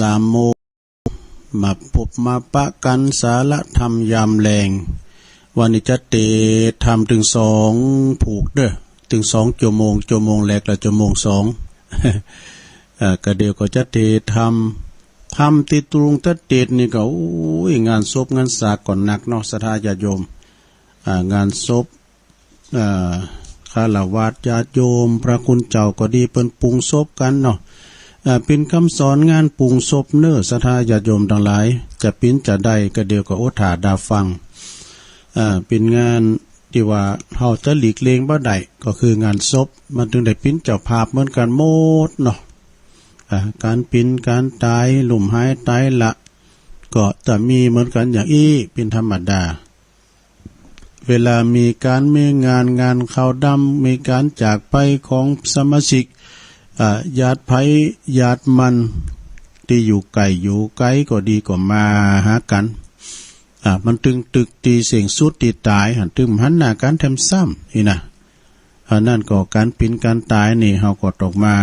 3 โมงมาพบมาปะกันสาระธรรมยามแรงวันนี้จะเตทำถึง2ผูกเด้อถึง2 ชั่วโมงแรกและชั่วโมง2ก็เดี๋ยวก็จะเตทำติตรุงตะเตดนี่ก็งานศพงานสากก่อนหนักเนาะศรัทธาญาติโยมงานศพฆราวาสญาติโยมพระคุณเจ้าก็ดีเปิ้นปรุงศพกันเนาะเป็นคำสอนงานปรุงศพเน้อศรัทธาญาติโยมทั้งหลายจะปิ้นจะได้ก็เดียวก็อดถาดาฟังเป็นงานที่ว่าเฮาจะหลีกเลี่ยงบ่ได้ก็คืองานศพมันถึงได้ปิ้นเจ้าภาพเหมือนกันหมดเนาะการปิ้นการตายหลุมหายตายละก็จะมีเหมือนกันอย่างอี้เป็นธรรมดาเวลามีการมีงานเข้าดำมีการจากไปของสมาชิกญาติไผญาติมันที่อยู่ไกลก็ดีก็มาหากันมันตึงตึกตีเสียงสุดตีตายหันตึงหันหน้าการทำซ้ำนี่นะนั่นก็การปิ้นการตายนี่เฮาก็ตกมา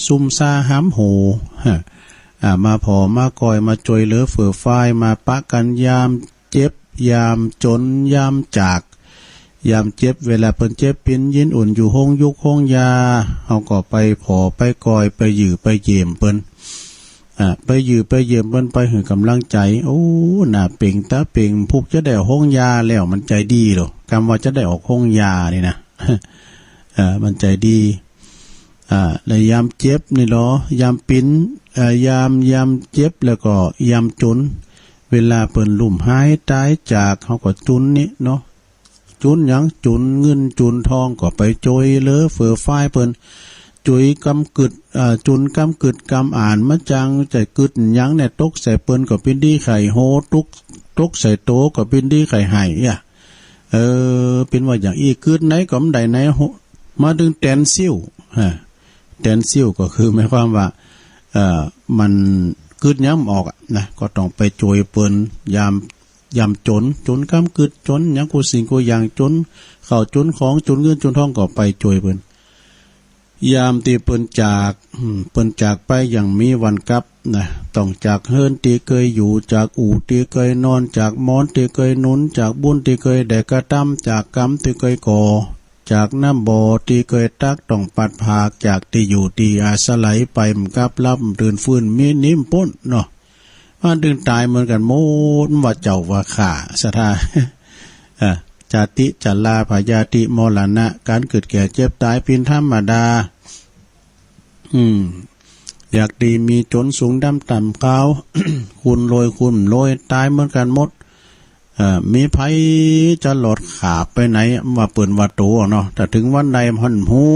ซุ่มซ่าห้ำโหมาพอมากอยมาจอยเหลือเฟื่อฝ้ายมาปะกันยามเจ็บยามจนยามจากยามเจ็บเวลาเพิ่นเจ็บปิ้นยินอุ่นอยู่ห้องยุกห้องยาเฮาก็ไปพอไปกอยไปยื้อไปเยี่ยมเพิ่นไปยื้อไปเยี่ยมเพิ่นไปให้กำลังใจโอ้น่าเป่งตาเป่งพวกจะได้ห้องยาแล้วมันใจดีหรอคำว่าจะได้ออกห้องยานี่นะมันใจดีแล้วยามเจ็บนี่เหรอยามปิ้นยามเจ็บแล้วก็ยามจนเวลาเปิ้นลุ่มหายตายจากเฮาก็จุนนี่เนาะจุนหยังจุนเงินจุนทองก็ไปโจยเลอเฟื่อฝ้ายเปิ้นจุยกำกึดจุนกำกึดกำอ่านมะจังใจกึดหยังเนี่ยตกใส่เปิ้นก็เป็นดีไข่โหตกใส่โตก็เป็นดีไข่ไห้เป็นว่าอย่างอีกึดไหนก็มได้ไหนมาดึงแตนซิ่วแตนซิ่วก็คือหมายความว่ามันกึดย้ำออกนะก็ต้องไปโจยเปิ้นยามจนกำกึดจนหยังกูสิ่งกูอย่างจนเข้าจนของจนเงินจนทองก็ไปโจยเปิ้นยามที่เปิ้นจากไปอย่างมีวันกลับนะต้องจากเฮิรนที่เคยอยู่จากอู่ที่เคยนอนจากมอนที่เคยนุนจากบุญที่เคยแดกกระตำจากกรรมที่เคยก่อจากน้ำบ่อที่เคยตักต้องปัดผากจากที่อยู่ที่อาศัยไปมันกับลับตื่นฟื้นมีนิ่มป้นเนาะมันดึงตายเหมือนกันโมดว่าเจ้าว่าข่าศรัทธาจาติจัลลาพยาติมรณะการเกิดแก่เจ็บตายเป็นธรรมดาอยากดีมีจนสูงดำต่ำขาว คุณโรยตายเหมือนกันหมดมีไผจะหลอดขาไปไหนว่าเปิ่นว่าโตเนาะแต่ถึงวันใดมันฮู้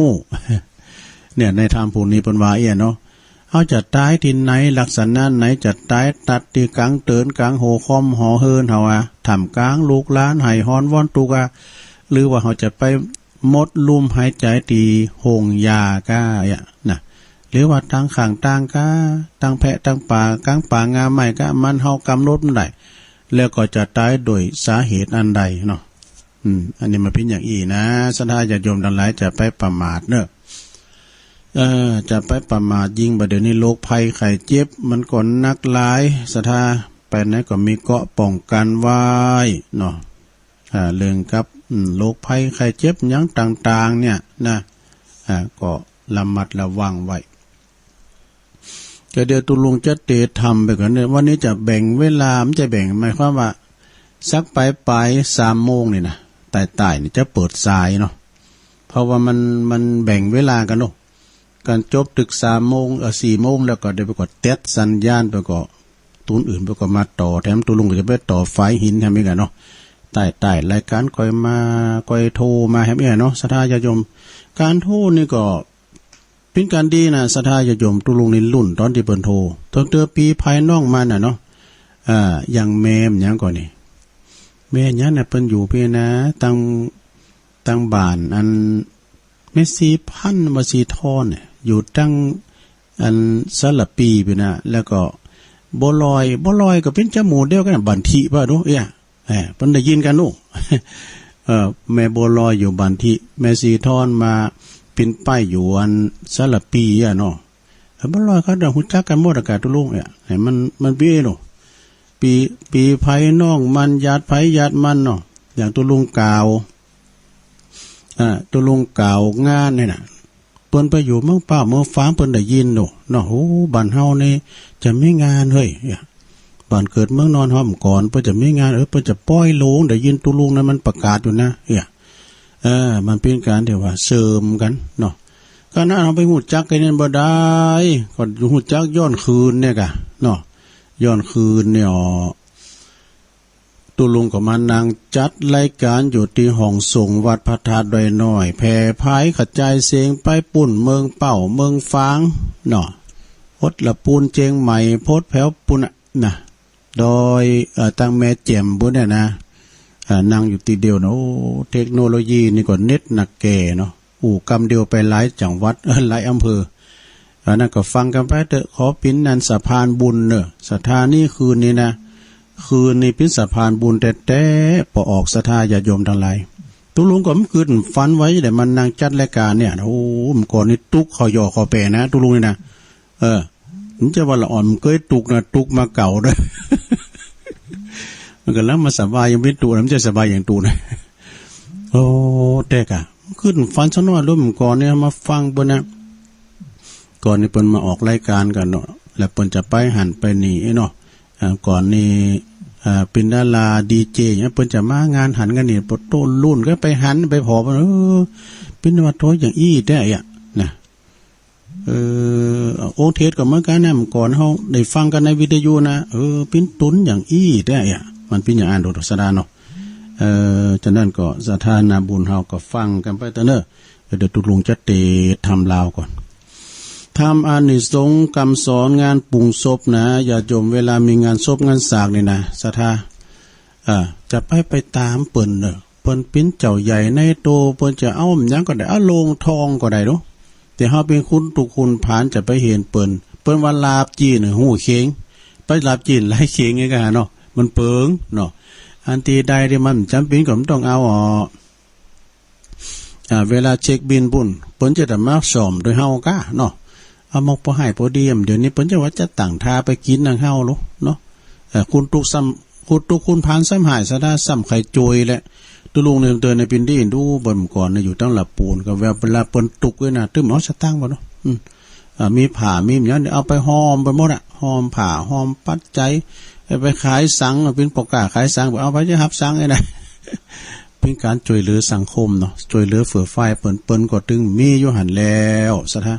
เนี่ยในธรรมภูนี้เปิ้นว่าเนาะเอาจะตายที่ไหนลักษณะไหนจะตายตัดที่กลางเตินกลางโหคอมหอเฮินเฮาทำกลางลูกหลานให้ฮ้อนว่อนตุกหรือว่าเฮาจะไปหมดลุ่มหายใจตีโหงยากะนะหรือว่าตั้งข้างต่างกะตั้งแพะตั้งป่ากลางป่างาใหม่กะมันเฮากำหนดได้แล้วก็จะตายโดยสาเหตุอันใดเนาะอันนี้มาเป็นอย่างอีนะศรัทธาญาติโยมทั้งหลายจะไปประมาทเนอะจะไปประมาทยิ่งบัดเดี๋ยวนี้โรคภัยไข้เจ็บมันก่อนนักหลายศรัทธาไปไหนก็มีเกาะป้องกันไว้เนาะเรื่องกับโรคภัยไข้เจ็บหยังต่างๆเนี่ยนะก็ระมัดระวังไว้ก็เดี๋ยวตุลุงจะเตะทำไปก่อนเนี่ยวันนี้จะแบ่งเวลามันจะแบ่งหมายความว่าสักปลาย3 โมงนี่นะใต้ๆนี่จะเปิดสายเนาะเพราะว่ามันแบ่งเวลากันเนาะการจบตึก3 โมง4 โมงแล้วก็เดี๋ยวไปกดเต็ดสัญญาณไปก็ตูนอื่นไปก็มาต่อแถมตุลุงก็จะไปต่อไฟหินทำให้กันเนาะใต้รายการคอยโทรมาให้เนาะศรัทธาญาติโยมการโทรนี่ก็เป็นการดีนะศรัทธาญาติโยมตุลุงในรุ่นตอนที่เปิ้นโทรตั้งแต่ปีภายน้องมาน่ะเนาะอย่างแม่มหยังก่อนนี่แม่หยังน่ะเปิ้นอยู่พี่นะตั้งบ้านอันเมสีพันมาสีทอนเนี่ยอยู่ตั้งอันสลับปีไปนะแล้วก็บ่ลอยก็เป็นจมูกเดียวกันบันทิป่ะเนาะเพิ่นได้ยินกันลูก แม่บัวลอยอยู่บันทิแม่สีทอนมาเป็นป้ายอยู่อันสลับปีเนาะ บ่ลอยเขาเดี๋ยวหุ่นจักกันหมดอากาศตุลุงเนี่ยให้มันปีหนูปีไผ่น้องมันญาติไผ่ญาติมันเนาะอย่างตุลุงกาวตุลุงกาวงานเนี่ยน่ะเปิ้นไปอยู่เมืองป้าเมืองฟ้าเปิ้นได้ยินเนาะโอ้บ้านเฮานี่จะมีงานเฮ้ยบ้านเกิดเมืองนอนห้อมก่อนเปิ้นจะมีงานเปิ้นจะป้อยโลงได้ยินตุลุงนั้นมันประกาศอยู่นะมันเป็นการที่ว่าเสริมกันเนาะก็น่าเอาไปหูจักกันนั่นบ่ได้ก็หูจักย้อนคืนเนี่ยกะเนาะย้อนคืนเนี่ยตุลุงก็มานั่งจัดรายการอยู่ที่ห้องส่งวัดพระธาตุดอยน้อยแผ่พายกระจายเสียงไปปุ่นเมืองเป่าเมืองฟางเนาะพดละปูนเจียงใหม่พดแผ่วปุ่นนะโดยตั้งแม่แจ่มบุญเนี่ยนะนั่งอยู่ตีเดียวเนาะเทคโนโลยีนี่ก็เน็ตหนักแก่เนาะกำเดียวไปหลายจังหวัดหลายอำเภอนั่นก็ฟังกันไปเถอะขอปิ้นนันสะพานบุญเนอะสถานีคืนนี้นะคืนนี้ปิ้นสะพานบุญแต่พอออกสถาญาติโยมทั้งหลายตุลุงก็มันคืนฟันไว้แต่มันนั่งจัดรายการเนี่ยโอ้มันก่อนนี่ตุกขอยอขอแปรนะตุลุงนี่นะมันจะว่าละอ่อนมันเคยตุกนะตุกมาเก่าด้วย มันก็แล้วมาสบายยังไม่ตุนะมันจะสบายอย่างตุนะโอ้แต่กะขึ้นฟันซะหน่อยรุ่มก่อนเนี่ยมาฟังเปิ้นนะก่อนนี่เปิ้นมาออกรายการกันเนาะแล้วเปิ้นจะไปหันไปนี่เนาะก่อนนี่เป็นดาราดีเจเนี่ยเปิ้นจะมางานหันกันนี่ปต้นรุ่นก็ไปหันไปพอเป็นว่าโทอย่างอี้ได้อ่ะนะโอเทสก็เหมือนกันนะก่อนเฮาได้ฟังกันในวิทยุนะเป็นตุนอย่างอี้ได้อ่ะมันเป็นอย่างอ่านโดดสดาเนาะฉะนั้นก็สถานะบุญเฮาก็ฟังกันไปเถอะเนอะเดี๋ยวตุลุงจะเตทำลาวก่อนทำอานิสงส์คำสอนงานปุงศพนะอย่าจมเวลามีงานศพงานสากนี่นะศรัทธาจะไปตามเปิ้นเนอะเปิ้นปิ้นเจ้าใหญ่ในโตเปิ้นจะเอาหยังก็ได้เอาโลงทองก็ได้เนาะแต่เฮาเป็นคุณทุกคุณผ่านจะไปเห็นเปิ้นว่าลาบจีนหูเข็งไปลาบจีนหลายเข็งไงกันเนาะมันเปิงเนาะอันที่ใดที่มันจำเป็นก็ต้องเอาเวลาเช็คบินบุญเปิ้นจะได้มาซ่อมโดยเฮากะเนาะเอามอกบ่ให้บ่เดียมเดี๋ยวนี้เปิ้นจะว่าจะตั้งท่าไปกินนางเฮาเนาะคุณทุกซ้ำคุณทุกคุณผ่านซ้ำหายซะได้ซ้ำไข่จอยแหละตุลุงเนี่ยเตือนในปินดี้ดูบ่มก่อนอยู่ตั้งหลับปูนก็เวลาเปิ้นตุกด้วยนะตึ้มเอาสตางค์บ่เนาะมีผ้ามีหยังเอาไปหอมไปหมดอ่ะหอมผ้าหอมปัจจัยไปขายสังเป็นปกาขายสังเอาไปจะรับสังไงนะเป็นการช่วยเหลือสังคมเนาะช่วยเหลือเฟื่อไฟเปิ้นก็ตึงมีอยู่หันแล้วซะท่า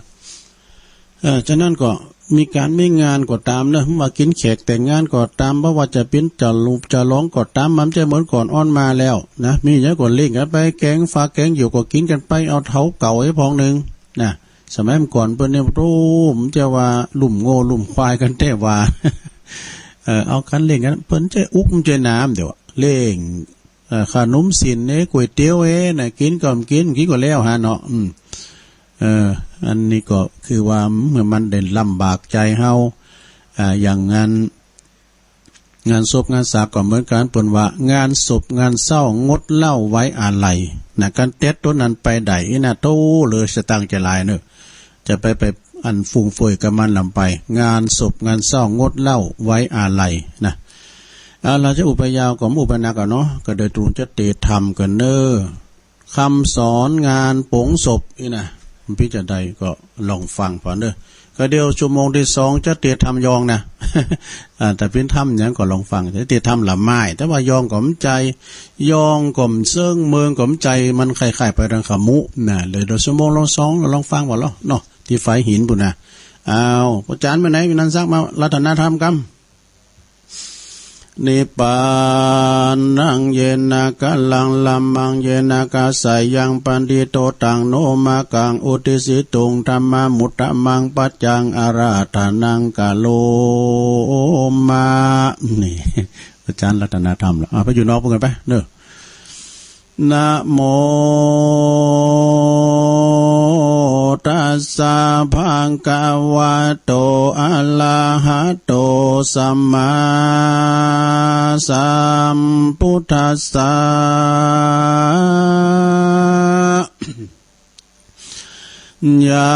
ฉะนั้นก็มีการไม่งานก็ตามเนอะว่ากินแขกแต่งงานก็ตามเพราะว่าจะเป็นจะลูบจะร้องก็ตามมันจะเหมือนก่อนอ้อนมาแล้วนะมีเยอะกว่าเล่งกันไปแกงฟ้าแกงอยู่ก็กินกันไปเอาเท้าเก่าไอ้พองหนึ่งนะสมัยก่อนเปิ้นเนี่ยรู้มันจะว่าลุ่มโง่ลุ่มควายกันแต่ว่าเอากันเล่งกันเปิ้นจะอุกมันจะน้ำเดี๋ยวเล่งขนมสินเนี่ยก๋วยเตี๋ยวน่ะกินก็แล้วฮะเนาะอันนี้ก็คือว่าเมื่อมันเด่นลำบากใจเฮาอย่างงานศพงานสากก็เหมือนกันเปิ้นว่างานศพงานเศร้างดเหล้าไว้อาลัยนะการเต็ดตัวนั้นไปไดนะโตเลยสตังจะลายเนอะจะไปอันฟุ่งเฟือยกับมันลำไปงานศพงานเศร้างดเหล้าไว้อาลัยนะเราจะอุปยาวกับอุปนากันเนาะก็โดยตรงจะเตธรรมกันเนอคำสอนงานปงศพนี่นะพิจารณาก็ลองฟังผ่านเด้อก็เดียวชั่วโมงที่2จะเตธรรมยองนะ แต่เป็นธรรมอย่างก็ลองฟังแต่เตธรรมละไม้แต่ว่ายองก่อมใจยองก่อมเซิงเมืองก่อมใจมันคล้ายๆไปทางขมุน่ะเลยเดี๋ยวชั่วโมงลองฟังว่าเนาะที่ไฟหินปุ่นน่ะอ้าวอาจารย์ไปไหนนั้นซักมารัตนธรรมกรรมนิปานังเยนะกะลังลัมมังเยนะกะสายังปันติโตตังโนมากังอุติสิตุงธัมมามุตตะมังปัจจังอาราธานังกะโลมานี่อาจารย์รัตนธรรมแล้วไปอยู่นอกกันไปเด้อนะโมตัสสะภะคะวะโตอะระหะโตสัมมาสัมพุทธัสสะ ยา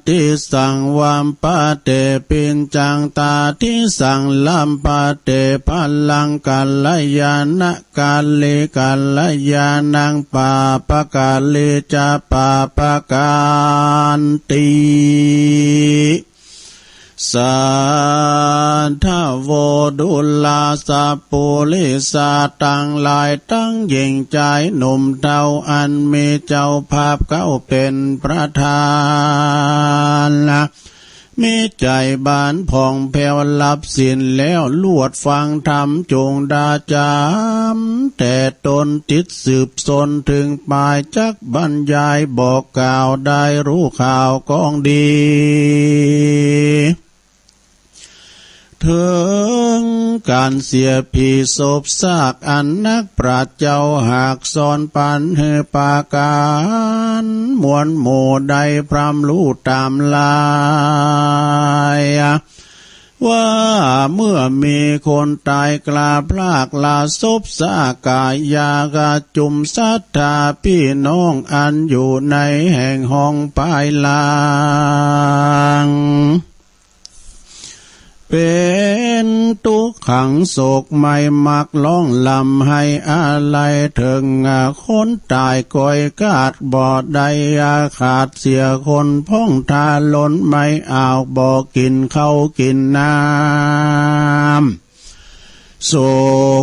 ติสังวัมปะเตปิญจังตาทิสังลัมปะเตพัลลังกัลยานะกัลเลกัลยานังปาปะกัลเลจะปาปะกันติสัทธโวดุลาสะปุลิสาตังลายตั้งยิ่งใจหนุ่มเทาอันมีเจ้าภาพเขาเป็นประธานมีใจบานผ่องแผ้วลับสินแล้วลวดฟังธรรมจงดาจามแต่ตนติดสืบสนถึงปลายจักบรรยายบอกกล่าวได้รู้ข่าวกองดีถึงการเสียผีศพซากอันนักปราชญ์เจ้าหากสอนปันเฮปาการมวลหมู่ใดพรำรู้ตามลายว่าเมื่อมีคนตายกลาพลากลาศพซากายยากาจุมศรัทธาพี่น้องอันอยู่ในแห่งห้องปลายลางเป็นทุกขังโศกไม่มักร้องลำให้อะไรถึงคนตายก่อยกาดบ่อใดขาดเสียคนพ้องทาล้นไม่เอาบ่กินข้าวกินน้ำโศ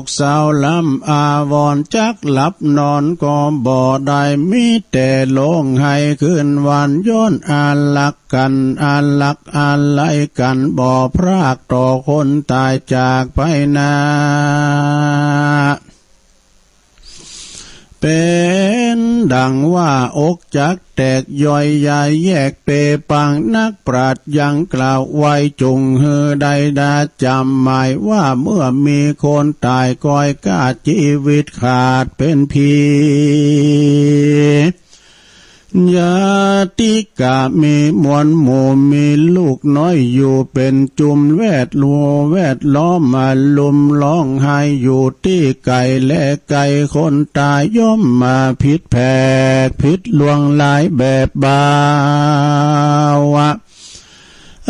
กเศร้าลำอาวรจักหลับนอนก็บ่ได้มีแต่ลงให้คืนวันย้อนอาลักกันอาลักอาไลกันบ่พรากต่อคนตายจากไปนาเป็นดังว่าอกจักแตกย่อยใหญ่แยกเปปังนักปราชญ์ยังกล่าวไว้จงเฮือใดดาจำหมายว่าเมื่อมีคนตายก้อยกาชีวิตขาดเป็นพีญาติกะมีมวลหมู่มีลูกน้อยอยู่เป็นจุมแวดล้อมมาลุมร้องไห้อยู่ที่ไก่และไก่คนตายย่อมมาผิดแผกผิดลวงหลายแบบบาวะ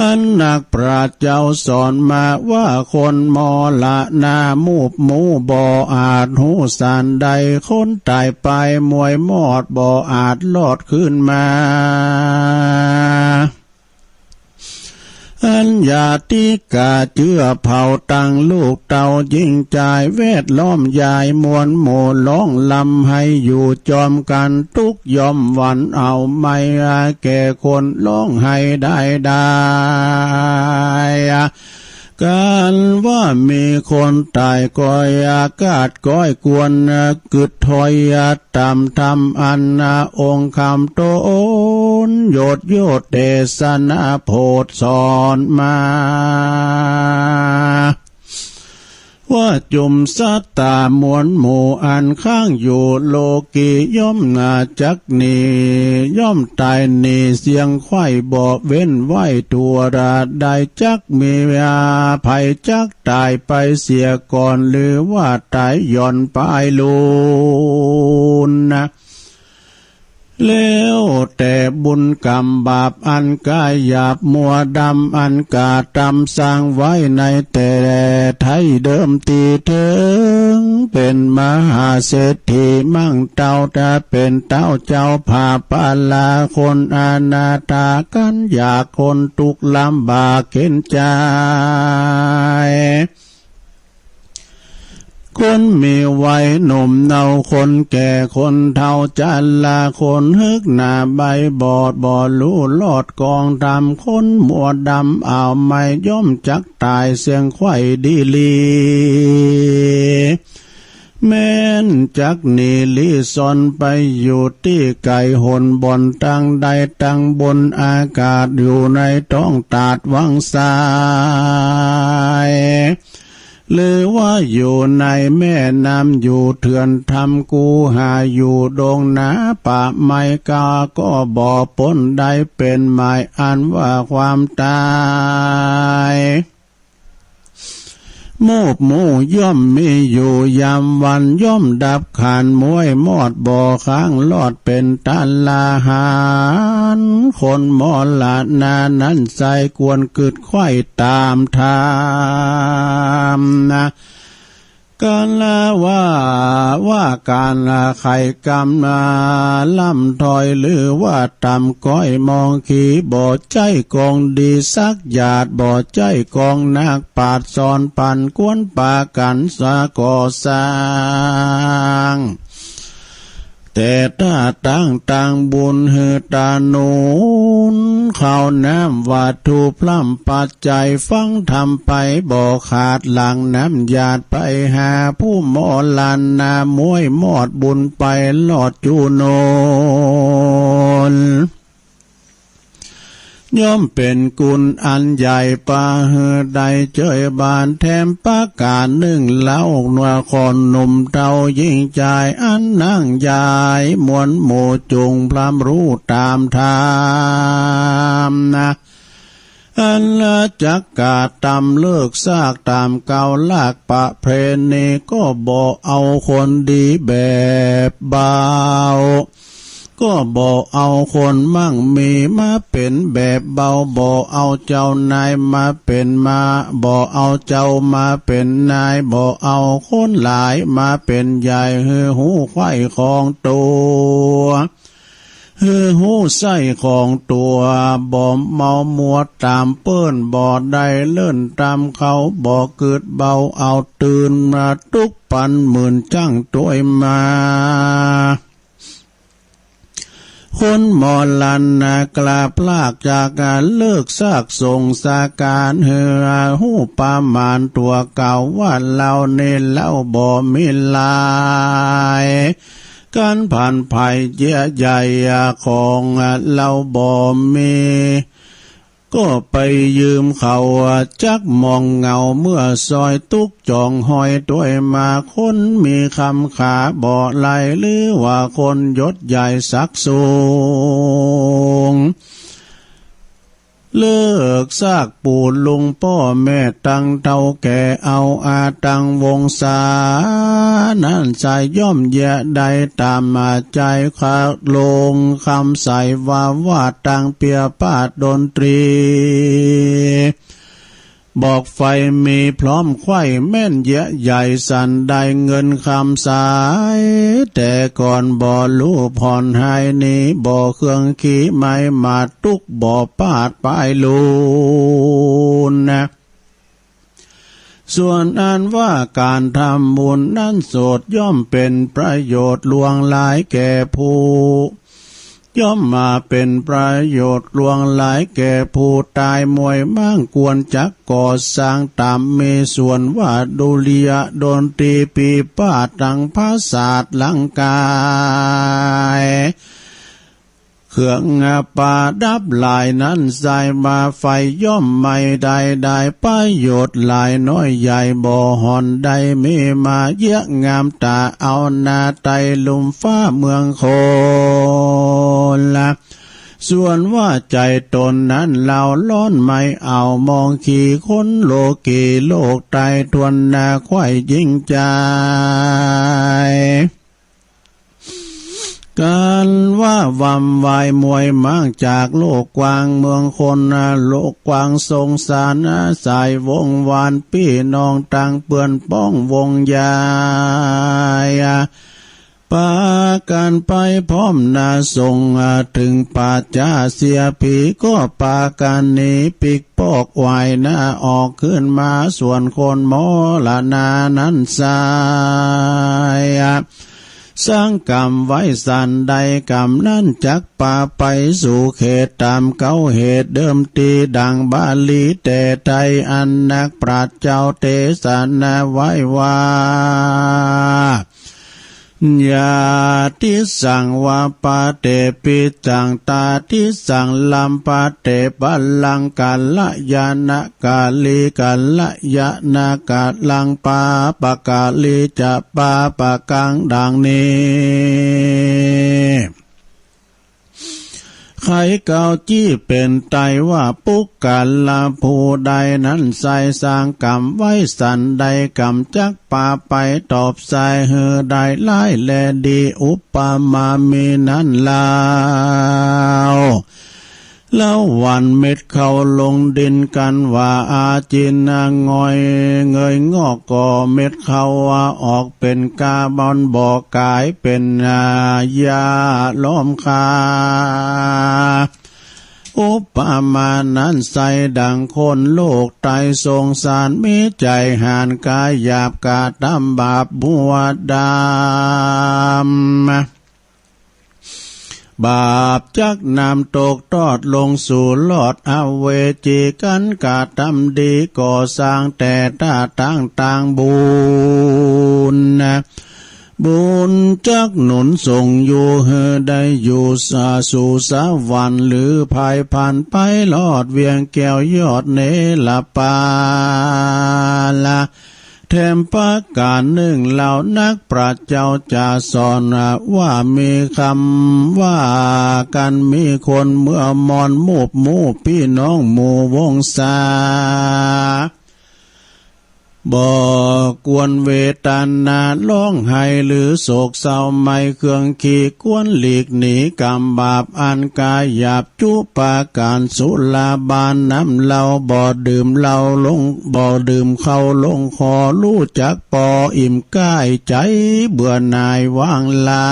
อันนักปราชญ์เจ้าสอนมาว่าคนมอละนามูบหมูบ่อาจหูสานใดคนตายไปมวยมอดบ่อาจลอดขึ้นมาอันญาติกาเจือเผาตังลูกเต่ายิ่งใจแวดล้อมยายมวลหมู่ร้องลำให้อยู่จอมกันทุกยอมหวันเอาไม่แก่คนร้องให้ได้การว่ามีคนตายก้อยอากาศก้อยกวนกึดถอยตามทำอันองค์คำโตนโยดเดสนาโพธสอนมาว่าจุมสัตตามวลหมู่อันข้างอยู่โลกีย่อมนาจักนีย่อมตายนีเสียงไข่บ่เว้นไว้ตัวราใดจักมีภัยจักตายไปเสียก่อนหรือว่าตายย่อนไปลูนนะแล้วแต่บุญกรรมบาปอันกายหยาบมัวดำอันกาตำสร้างไว้ในแต่ไทยเดิมตีถึงเป็นมหาเศรษฐีมั่งเต้าแต่เป็นเต้าเจ้าผาปาลาคนอนาถากันอยากคนทุกข์ลำบากเข็นใจคนมีวัยหนุ่มเนาคนแก่คนเฒ่าจันลาคนฮึกหน้าใบบอดบ่รู้ลอดกองทำคนมัวดำเอาไม่ย่อมจักตายเสียงไข่ดีลีแม้นจักนีลีซอนไปอยู่ที่ไก่หนบนตั้งใดตั้งบนอากาศอยู่ในท้องตาดวังสายหรือว่าอยู่ในแม่น้ำอยู่เถื่อนทำกูหาอยู่ดงนาป่าไม้กาก็บ่ปนได้เป็นหมายอันว่าความตาย โมบหมู่ย่อมมีอยู่ยามวันย่อมดับขานมวยมอดบ่อค้างลอดเป็นตันลาหารคนมอลานานั้นใจกวนกึดไข่ตามทามนะการละว่าการละไข่กำนาล่ำถอยหรือว่าตำก้อยมองขี่บ่อใจกองดีสักหยาดบ่อใจกองนักปาดซอนปันกวนปากันสะก่อสร้างแต่ถ้าตั้งบุญหือตาหนุนข้าวน้ำวัตถุพร่ำปัจจัยฟังทำไปบ่ขาดหลังน้ำหยาดไปหาผู้หมอลันนามวยมอดบุญไปลอดจูโนนย่อมเป็นกุลอันใหญ่ปาเฮือใดเจยบานแถมประกาศหนึ่งเล่าหนัวคนหนุ่มเท่ายิ่งใจอันนั่งใหญ่มวลหมู่จุงพรำรู้ตามธรรมนะอันละจักกาตำเลิกซากตามเก่าลากปะเพเนก็บอกเอาคนดีแบบเบาก็บอกเอาคนมั่งมีมาเป็นแบบเบาบอกเอาเจ้านายมาเป็นมาบอกเอาเจ้ามาเป็นนายบอกเอาคนหลายมาเป็นใหญ่ฮือหูไข่ของตัวฮือหูไส้ของตัวบ่เมามัวตามเปิ้นบ่ได้เลื่อนตามเขาบ่เกิดเบาเอาตื่นมาทุกปันหมื่นจังตัวมาคนหมอลันนากลาพลากจากการเลิกซากส่งสาการเหือหูปามานตัวเก่าว่าเราเน้นเล่าบ่มีลายการผ่านภัยเยอะใหญ่ของเราบ่มีก็ไปยืมเขาจักมองเงาเมื่อซอยตุกจองหอยด้วยมาคนมีคำขาบ่ไหลหรือว่าคนยศใหญ่สักสูงเลิกซากปู่ลุงพ่อแม่ตั้งเท่าแก่เอาอาตังวงศานั่นใจย่อมแย่ใดตามมาใจขาลงคำใส่ว่าตังเปียปาดดนตรีบอกไฟมีพร้อมไข่แม่นเยอะใหญ่สันได้เงินคำสายแต่ก่อนบ่รู้ผ่อนหายนี้บ่เครื่องขี่ไม่มาตุกบ่ปาดปลายลูนนะส่วนอันว่าการทำบุญนั้นโสดย่อมเป็นประโยชน์ลวงหลายแก่ผู้ย่อมมาเป็นประโยชน์ลวงหลายแก่ผู้ตายมวยมั่งกวนจักก่อสร้างตามมีส่วนว่าดุริยดนตรีปีปาตังภาษาตลังกายเครื่องปาดับลายนั้นใส่มาไฟย่อมไม่ได้ประโยชน์หลายน้อยใหญ่บ่หอนได้มีมาเยอะงามตาเอานาไตลุมฟ้าเมืองโคละส่วนว่าใจตนนั้นเราล้อนไม่เอามองขี่คนโลกีโลกไตทวนนาไข่ยิ่งใจการว่าวำวายมวยมั่งจากโลกกว้างเมืองคนโลกกว้างสงสารสายวงวานพี่น้องต่างเปื่อนป้องวงยายปากันไปพร้อมนาส่งถึงป่าจ้าเสียผีก็ปากันหนีปิกปอกวายหน้าออกขึ้นมาส่วนคนมอละนานั้นสายสร้างกรรมไว้สันใดกรรมนั้นจักป่าไปสู่เขตตามเก้าเหตุเดิมตีดังบาลีแต่ไทยอันนักปราชญ์เจ้าเทศนาไว้ว่า ญาติสังวาปะเตปิจังตาทิสังลัมปะเตปัลลังกัลละยานะกาลีกัลละยานะกาลังปาปะกาลีจะปาปะกังดังนี้ ไขเก่าจี้เป็นไตว่าปุกกาละผู้ใดนั้นใส่สร้างกรรมไว้สันใดกรรมจักป่าไปตอบใส่เฮือใดไล่แลดีอุปมามีนั้นลาวแล้ววันเม็ดเขาลงดินกันว่าอาจินงอยเงยงอกก่อเม็ดเขาว่าออกเป็นกาบอนบอกกายเป็นยาล้อมคาอุปมานั้นใส่ดังคนโลกไตสงสารมีใจหานกายหยาบกาทำบาปบัวดำบาปจักนำตกตอดลงสู่ลอดอเวจีกันกาทำดีก่อสร้างแต่ตาต่างบุญบุญจักหนุนส่งอยู่เฮได้อยู่สู่สวรรค์หรือภายผ่านไปลอดเวียงแก้วยอดเนลปาละแถมประการหนึ่งเหล่านักปราชญ์เจ้าจะสอนว่ามีคำว่ากันมีคนเมื่อมอนมูบมูพี่น้องหมู่วงศาบอกกวนเวทนาร้องไห้หรือโศกเศร้าไม่เครื่องขี้กวนหลีกหนีกรรมบาปอันกายหยาบจุปาการสุลาบานน้ำเหล้าบ่ดื่มเหล้าลงบ่ดื่มเข้าลงคอรู้จักปออิ่มกายใจเบื่อหน่ายวางลา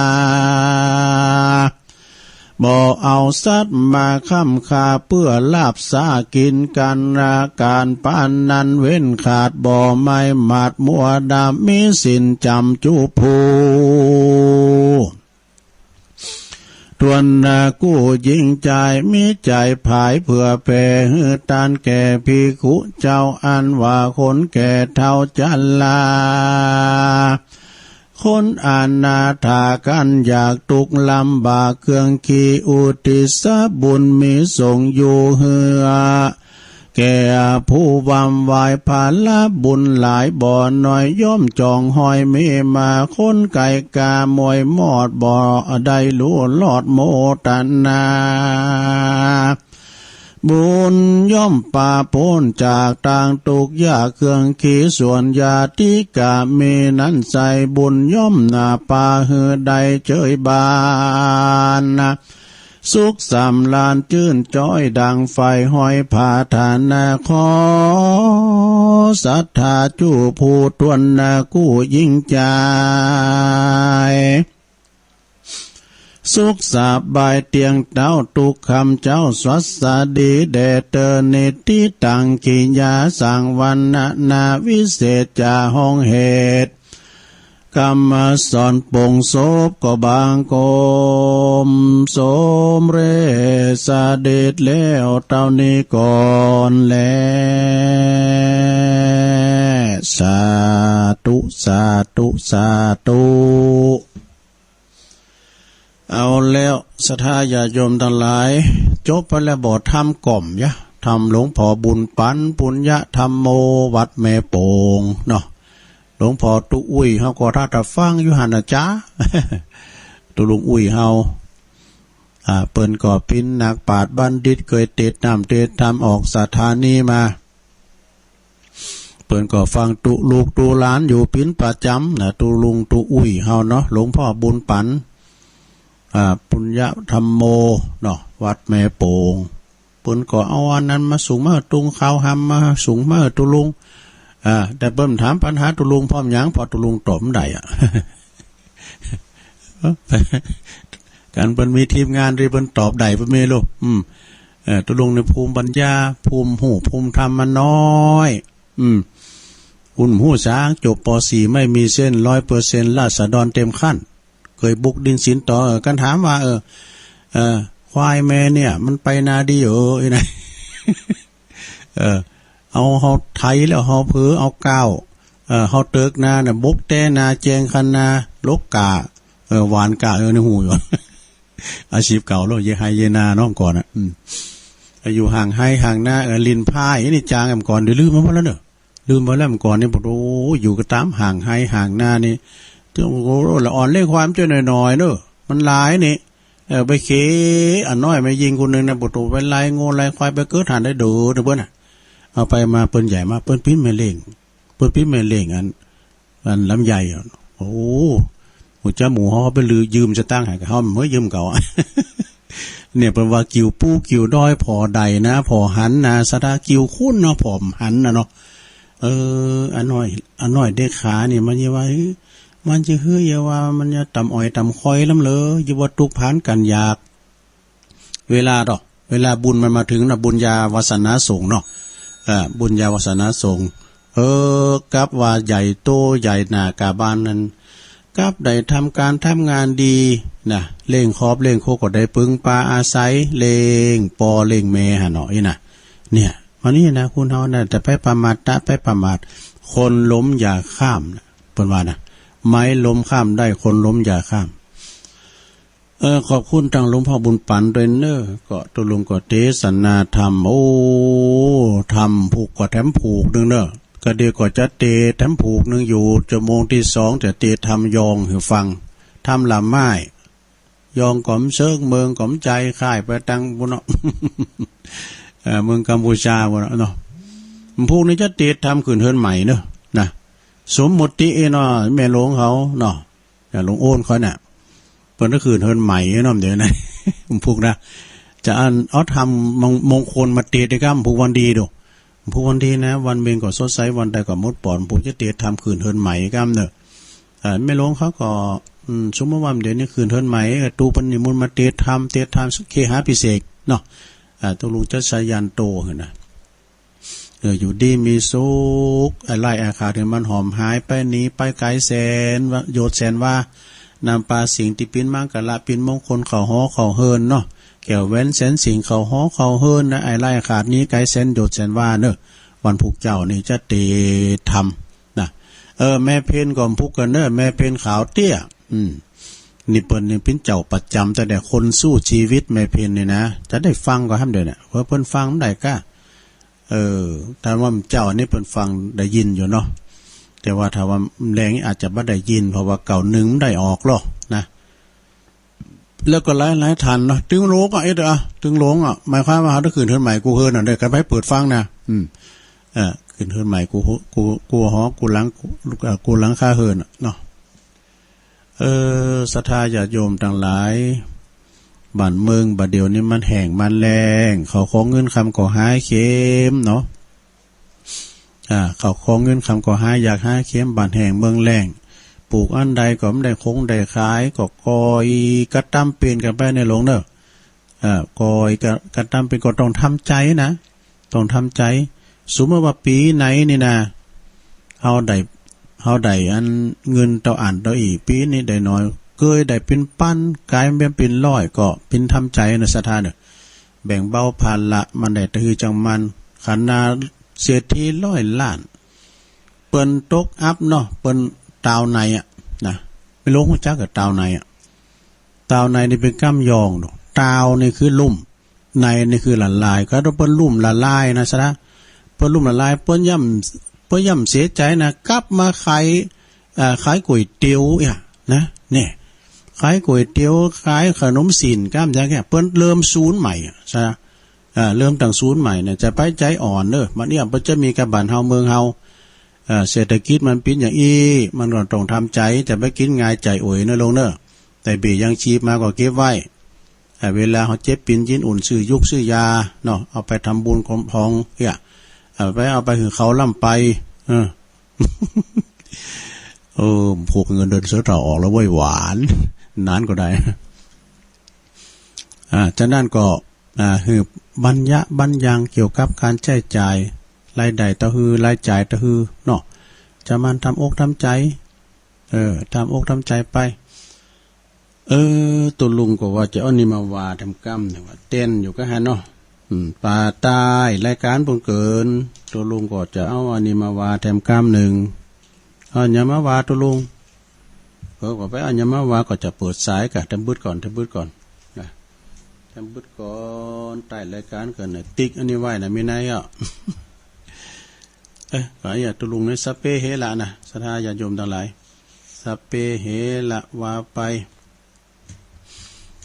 บ่เอาสัตว์มาค้ำคาเพื่อลาบสากินกันราการปานนั้นเว้นขาดบ่ไม่หมาดมัวดำมีสินจำจุภูทวนกู้ยิ่งใจมีใจภายเพื่อแผ่หือตานแก่ภิกขุเจ้าอันว่าคนแก่เท่าจันลาคนอนาถากันอยากตุกลำบากเครื่องขีอุติสบุญมีส่งอยู่เหือแก่ผู้วำวายภาละบุญหลายบ่อน้อยย่อมจองหอยมีมาคนไก่กามวยมอดบ่อได้รู้ลอดโมตันนาบุญย่อมป่าพ้นจากต่างตุกยาเครื่องขีส่วนยาติกามีนั้นใส่บุญย่อมหน้าป่าเหือใดเจยบานสุขสำลานจื่นจ้อยดังไฟห้อยผาฐานาขอศรัทธาจูผู้ทวนกู้ยิ่งใจสุขสบายเตียงเต้าตุกคำเจ้าสวัสดีเดเตอเนติตังกิยาสังวันนาวิเศษจาห้องเหตุกรรมสอนปงโศบก็บางกมสมเรสเดชแล้วเต้านี้ก่อนแลสาธุสาธุสาธุเอาแล้วศรัทธาญาโยมทั้งหลายจบไปแล้วบ่ทำกล่อมยะทำหลวงพ่อบุญปันปุญญะธรรมโมวัดแม่โป่งเนาะหลวงพ่อตุอุ้ยเฮาก็ถ้าฟังอยู่หั่นน่ะจ้า ตุลุงอุ้ยเฮาเปิ้นก็ปินนักปราชญ์บัณฑิตเคยเตดน้ำเตดทำออกสถานีมาเปิ้นก็ฟังตุลูกตุหลานอยู่ปินประจำนะตุลุงตุอุ้ยเฮาเนาะหลวงพ่อบุญปันปุญญธรรมโมเนาะวัดแม่โป่งเปิ้นก็เอาอันนั้นมาสูงมาตุงข้าวหำมาสูงมาตุลุงแต่เปิ้นถามปัญหาตุลุงพร้อมหยังพอตุลุงตอบได้การเปิ้นมีทีมงานที่เปิ้นตอบได้เพิ่นมีลูกตุลุงในภูมิปัญญาภูมิหูภูมิธรรมมันน้อยอุ่นหูช้างจบป .4 ไม่มีเส้น 100% ราษฎรเต็มขั้นเคยบุกดินสินต่อกันถามว่าควายแม่เนี่ยมันไปนาดีไอ้ไหนเอาเฮาไถแล้วเฮาเผือเอาก้าวเฮาเติกนาน่ะบุกแต่นาแจงคันนาลกกาหวานกาในหูอยู่ อาชีพเก่าแล้วเยไฮเยนาน้องก่อนอยู่ห่างให้ห่างหน้าลินพายนี่จางกันก่อนเดี๋ยวลืมมาแล้วเนอะลืมมาแล้วก่อนนี่บอกโอ้อยู่ก็ตามห่างให้ห่างหน้านี่โอ้ละอ่อนเล่ความเจ้าหน่อยๆเนอะมันหลายนี่ ไปเขอันน้อยไม่ยิงคนนึงนะปุตุไปไล่งูไล่ควายไปเกิดหันได้ดูนะเพื่อนน่ะเอาไปมาเปิ้นใหญ่มาเปิ้นปิ้นไม่เล่งเปิ้นปิ้นไม่เล่งอันลำใหญ่โอ้หัวจ้าหมูเขาไปลือยืมจะตั้งให้เขาเมื่อยืมเก่าเนี่ยเป็นว่ากิวปู้กิวด้อยพอใดนะพอหันนะสตากิวคุ้นเนาะผอมหันนะเนาะอันน้อยเด็กขาเนี่ยมันยังว่ามันจะเฮ้ยว่ามันจะตำอ้อยตำคอยล้ำเลยอยู่ว่าตุกผ่านกันยากเวลาบุญมันมาถึงนะบุญญาวาสนาส่งเนาะบุญญาวาสนาส่งกับว่าใหญ่โตใหญ่หนากาบานนั้นกับได้ทำการทำงานดีนะเล่งครอบเล่งโคก็ได้ปึงปลาอาศัยเล่งปอเล่งเมหะเนาะนะเนี่ยวันนี้นะคุณเฮานะแต่ไปประมาทไปประมาทคนล้มอย่าข้ามนะเปิ้นว่านะไม้ล้มข้ามได้คนล้มอย่าข้ามขอบคุณทางหลวงพ่อบุญปันด้วยเนอก็ตุลุงก็เทศนาธรรมธรรมผูกก็แถมผูกนึงเนอก็เดี๋ยวก็จะเตะแถมผูกนึงอยู่ชั่วโมงที่2แต่เตะทำยองให้ฟังทำลำไม้ยองก๋อมเชิงเมืองก๋อมใจค่ายไปตังบุญเนาะเมืองกัมพูชาบุญเนาะพวกนี้จะเตะทำขืนเฮินใหม่เนอะนะสมมุติเนาะแม่หลวงเขาเนาะอย่าหลวงโอนเขาเนี่ยเปิดก็คืนเฮินใหม่เนาะเดี๋ยวนะพวกนะจะเอาทำมงคลมาเตะได้กันพวกวันดีดูพวกวันดีนะวันเบงก็สดใสวันใดก็มดปอนพวกจะเตะทำคืนเฮินใหม่กันเนอะแม่หลวงเขาก็สมมติว่าเดี๋ยวนี้คืนเฮินใหม่ตูปันนิมนต์มาเตะทำเคหาพิเศษเนาะตัวลุงจะใช้ยันโตเหรอนะอยู่ดีมีสุขไล่อาคาถึงมันหอมหายไปหนีไปไกลแสนโยดแสนว่านำปลาสิงที่ปิ้นมังกะละปิ้นมงคลเขาฮ้อเขาเฮินเนาะแก้วแว้นแสนสิงเขาฮ้อเขาเฮินนะไล่อาคานี้ไกลแสนโยดแสนว่าเนอะวันผูกเจ้านี่จะเตทำนะแม่เพนก่อมพุกกันเนอะแม่เพนขาวเตี้ยนี่เปิ้นนี่เป็นเจ้าประจำแต่คนสู้ชีวิตแม่เพนนี่นะจะได้ฟังก็ห้ามเด้อเนี่ยเพราะเพิ่นฟังได้ก็ถ้าว่าเจ้านี่เพิ่นฟังได้ยินอยู่เนาะแต่ว่าถ้าว่าแรงอาจจะบ่ได้ยินเพราะว่าเก่าหนึ่งได้ออกหรอกนะแล้วก็หลายทันเนาะถึงโลงถึงโลงหมายความว่าถ้าคืนเฮือนใหม่กูเฮินน่ะได้กันไปเปิดฟังนะคืนเฮือนใหม่กูหอกูหลังคาเฮินเนาะศรัทธาญาติโยมทั้งหลายบ้านเมืองบัดเดี๋ยวนี้มันแห้งมันแรงเขาขอเงินคำก็หายเข็มเนาะเขาขอเงินคำก็หายอยากหายเข็มบ้านแห้งเมืองแรงปลูกอันใดก็ไม่ได้คงได้ขายก็กอยกระตั้มเปลี่ยนกันไปในหลวงเนอะกอยกระตั้มเป็นก็ต้องทำใจนะต้องทำใจสมมติว่าปีไหนนี่นะเฮาได้อันเงินต่ออ่านต่ออีปีนี้ได้น้อยเคยได้เป็นปั้นกลายเป็นร้อยก็เป็นทำใจนะศรัทธาเนี่ยแบ่งเบาภาระมันได้ตือจังมันขันนาเสียที100 ล้านเปิ้นตกอัพเนาะเปิ้นตาวในนะไม่รู้หัวจักกับตาวในตาวในนี่เป็นก้ามยองดูตาวนี่คือลุ่มในนี่คือละลายก็ต้องเปิ้นลุ่มละลายนะศรัทธาเปิ้นลุ่มละลายเปิ้นย่ำเสียใจนะกลับมาขายก๋วยเตี๋ยวนะเนี่ยขายก๋วยเตี๋ยวขายขนมศีลก้ามจังแค่เปิ้นเริ่มศูนย์ใหม่ใช่เริ่มตั้งศูนย์ใหม่เนี่ยจะไปใจอ่อนเด้อมันเนี่ยมันจะมีกับบ้านเฮาเมืองเฮาเศรษฐกิจมันเป็นอย่างมันก็ต้องทำใจจะไปกินง่ายใจโอยเนอะลงเนอะแต่เบี้ยยังชีพมาก็เก็บไว้เวลาเขาเจ็บปิ่นยินอุ่นซื้อยุกซื้อยาเนาะเอาไปทำบุญของพองเอาไปคือเขาล่ำไปผูกเงินเดินเสือต่อออกแล้วไว้หวานนานก็ได้จากนั้นก็คือบรรยังเกี่ยวกับการใช้จ่ายรายได้ต่อฮือรายจ่ายต่อฮือเนาะจะมันทำอกทำใจทำอกทำใจไปตัวลุงก็ว่าจะเอานี่มาว่าทำกรรมเนี่ยว่าเต้นอยู่ก็ฮะเนาะป่าตายรายการปุ่นเกินตัวลุงก็จะเอาอันนี้มาว่าแถมกรรมหนึ่งอย่ามาว่าตัวลุงก็ไปอย่ามาว่าก็จะเปิดสายกับทำบึดก่อนนะทำบึดก่อนใต้รายการเกินเนี่ยติ๊กอันนี้ไว้นะไม่นายก็อย่าตัวลุงในสเปเฮละนะศรัทธาญาติโยมทั้งหลายสเปเฮละว่าไป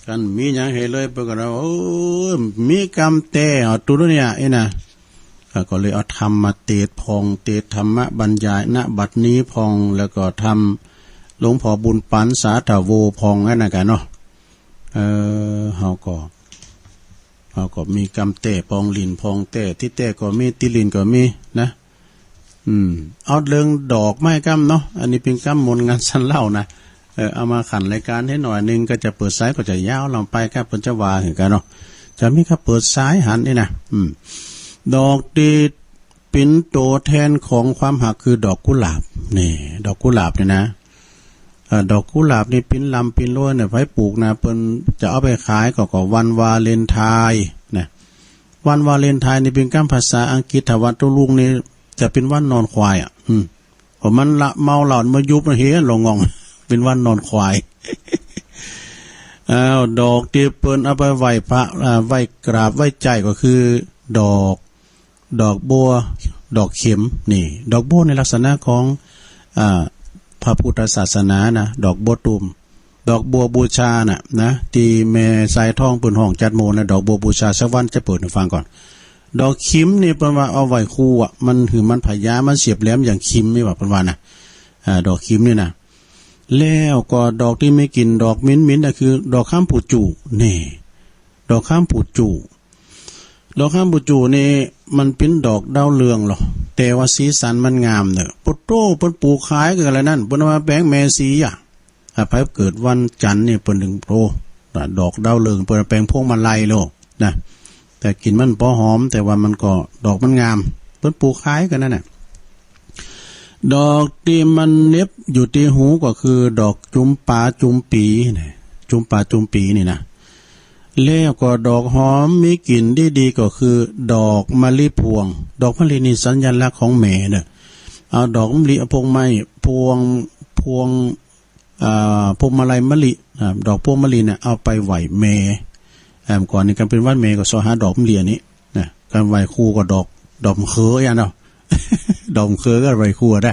กันมีหยังให้เลยเพิ่นก็โอ้มีกรรมแต่ตุเนี่ยไอ้น่ะก็เลยเอาธรรมมาเทศพองเทศธรรมะบรรยายณบัดนี้พองแล้วก็ทำหลวงพ่อบุญปันสาธโวพองนั่นน่ะกันเนาะเฮาก็มีกรรมแต่พองลินพองแต่ที่แต่ก็มีติลินก็มีนะเอาเรื่องดอกไม้กำเนาะอันนี้เป็นกำมนต์งานสันเล่านะเอามาขันรายการให้หน่อยนึงก็จะเปิดสายก็จะยาวลงไปครับเพิ่นจะว่าถึงกันเนาะจะมีครับเปิดสายหันนี่นะดอกที่เป็นตัวแทนของความหักคือดอกกุหลาบนี่ดอกกุหลาบเนี่ยนะดอกกุหลาบนี่ปิ้นลำปิ้นล้วนเนี่ยไว้ปลูกนะเพิ่นจะเอาไปขายก็วันวาเลนไทน์นะวันวาเลนไทน์นี่เป็นคำภาษาอังกฤษถ้าวันตุลุงนี่จะเป็นวันนอนควายผมมันละเมาเหล่ามายุบมาเฮียลงงองเป็นวันนอนควายดอกที่เปิ้นเอาไปไหว้พระไหว้กราบไหว้ใจก็คือดอกบัวดอกเข็มนี่ดอกบัวในลักษณะของพระพุทธศาสนานะดอกบัวตุ่มดอกบัวบูชานะที่แม่สายทองเปิ้นห้องจัดโมนะดอกบัวบูชาสักวันจะเปิดให้ฟังก่อนดอกคิมนี่เปิ้นว่าเอาไว้คู่มันคือมันพยามันเสียบแหลมอย่างคิมไม่ว่าเปิ้นว่านะดอกคิมนี่นะแล้วก็ดอกที่ไม่กินดอกมิ้นน่ะคือดอกข้ามปูจูนี่ดอกข้ามปูจูดอกข้ามปูจูนี่มันเป็นดอกดาวเรืองหรอแต่ว่าสีสันมันงามเด้อปุโตเปิ้นปลูกขายกันอะไรนั่นเปิ้นว่าแป้งแมสีถ้าไผเกิดวันจันทร์นี่เปิ้นถึงโปรดอกดาวเรืองเปิ้นแป้งพวงมาลัยโลนะแต่กลิ่นมันพอหอมแต่ว่ามันก็ดอกมันงามเปิ้นปลูกขายกันนั่นน่ะดอกที่มันเน็บอยู่ที่หูก็คือดอกจุมปาจุมปีนี่จุมปาจุมปีนี่นะแล้วก็ดอกหอมมีกลิ่นดีๆก็คือดอกมะลิพวงดอกมะลินี่สัญลักษณ์ของแม่เด้อเอาดอกมะลิพวงไม้พวงพวงมาลัยมะลิดอกพวงมะลิเนี่ยเอาไปไหว้แม่ก่อนนี้กันเป็นวันแม่ก็ซอหาดอกมะลินี่นะการไหว้คู่ก็ดอกมะเขืออย่างเนาะดอกมะเขือก็ไหว้คู่ได้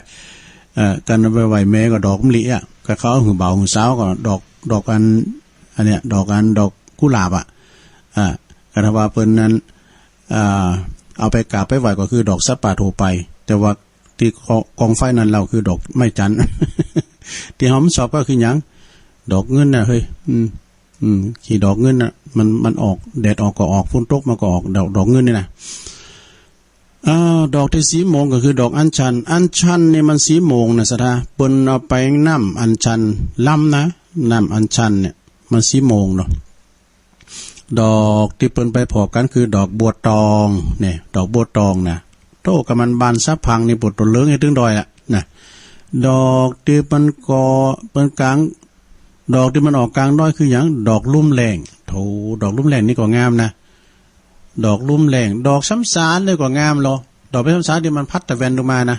การไปไหว้แม่ก็ดอกมะลิก็เขาหือเบาหือสาวก็ดอกอันเนี้ยดอกกุหลาบกระว่าเพิ่นนั้นเอาไปกราบไปไหว้ก็คือดอกสัปปะโทไปแต่ว่าที่กองไฟนั้นเราคือดอกไม้จันทร์ที่หอมสอบก็คือหยังดอกเงินน่ะเฮ้ยขี่ดอกเงินน่ะมันออกแดดออกก็ออกฝนตกมาก็ออกดอกเงินนี่นะดอกที่สีโมงก็คือดอกอัญชันนี่มันสีโมงนะสะทาเปิ้นเอาไปน้ำอัญชันล้ำนะน้ำอัญชันเนี่ยมันสีโมงเนาะดอกที่เปิ้นไปพอกันคือดอกบัวตองเนี่ยดอกบัวตองนะโตกับมันบานซับพังนี่ปวดตัวเลื้งให้ถึงดอยนะดอกที่มันก่อเปิ้นกลางดอกที่มันออกกลางดอยคือหยังดอกลุ่มแรงโถดอกลุ่มแรงนี่ก็งามนะดอกลุ่มแรงดอกซ้ำสารเลยก็งามหรอดอกไปซ้ำสารที่มันพัดตะแวนลงมานะ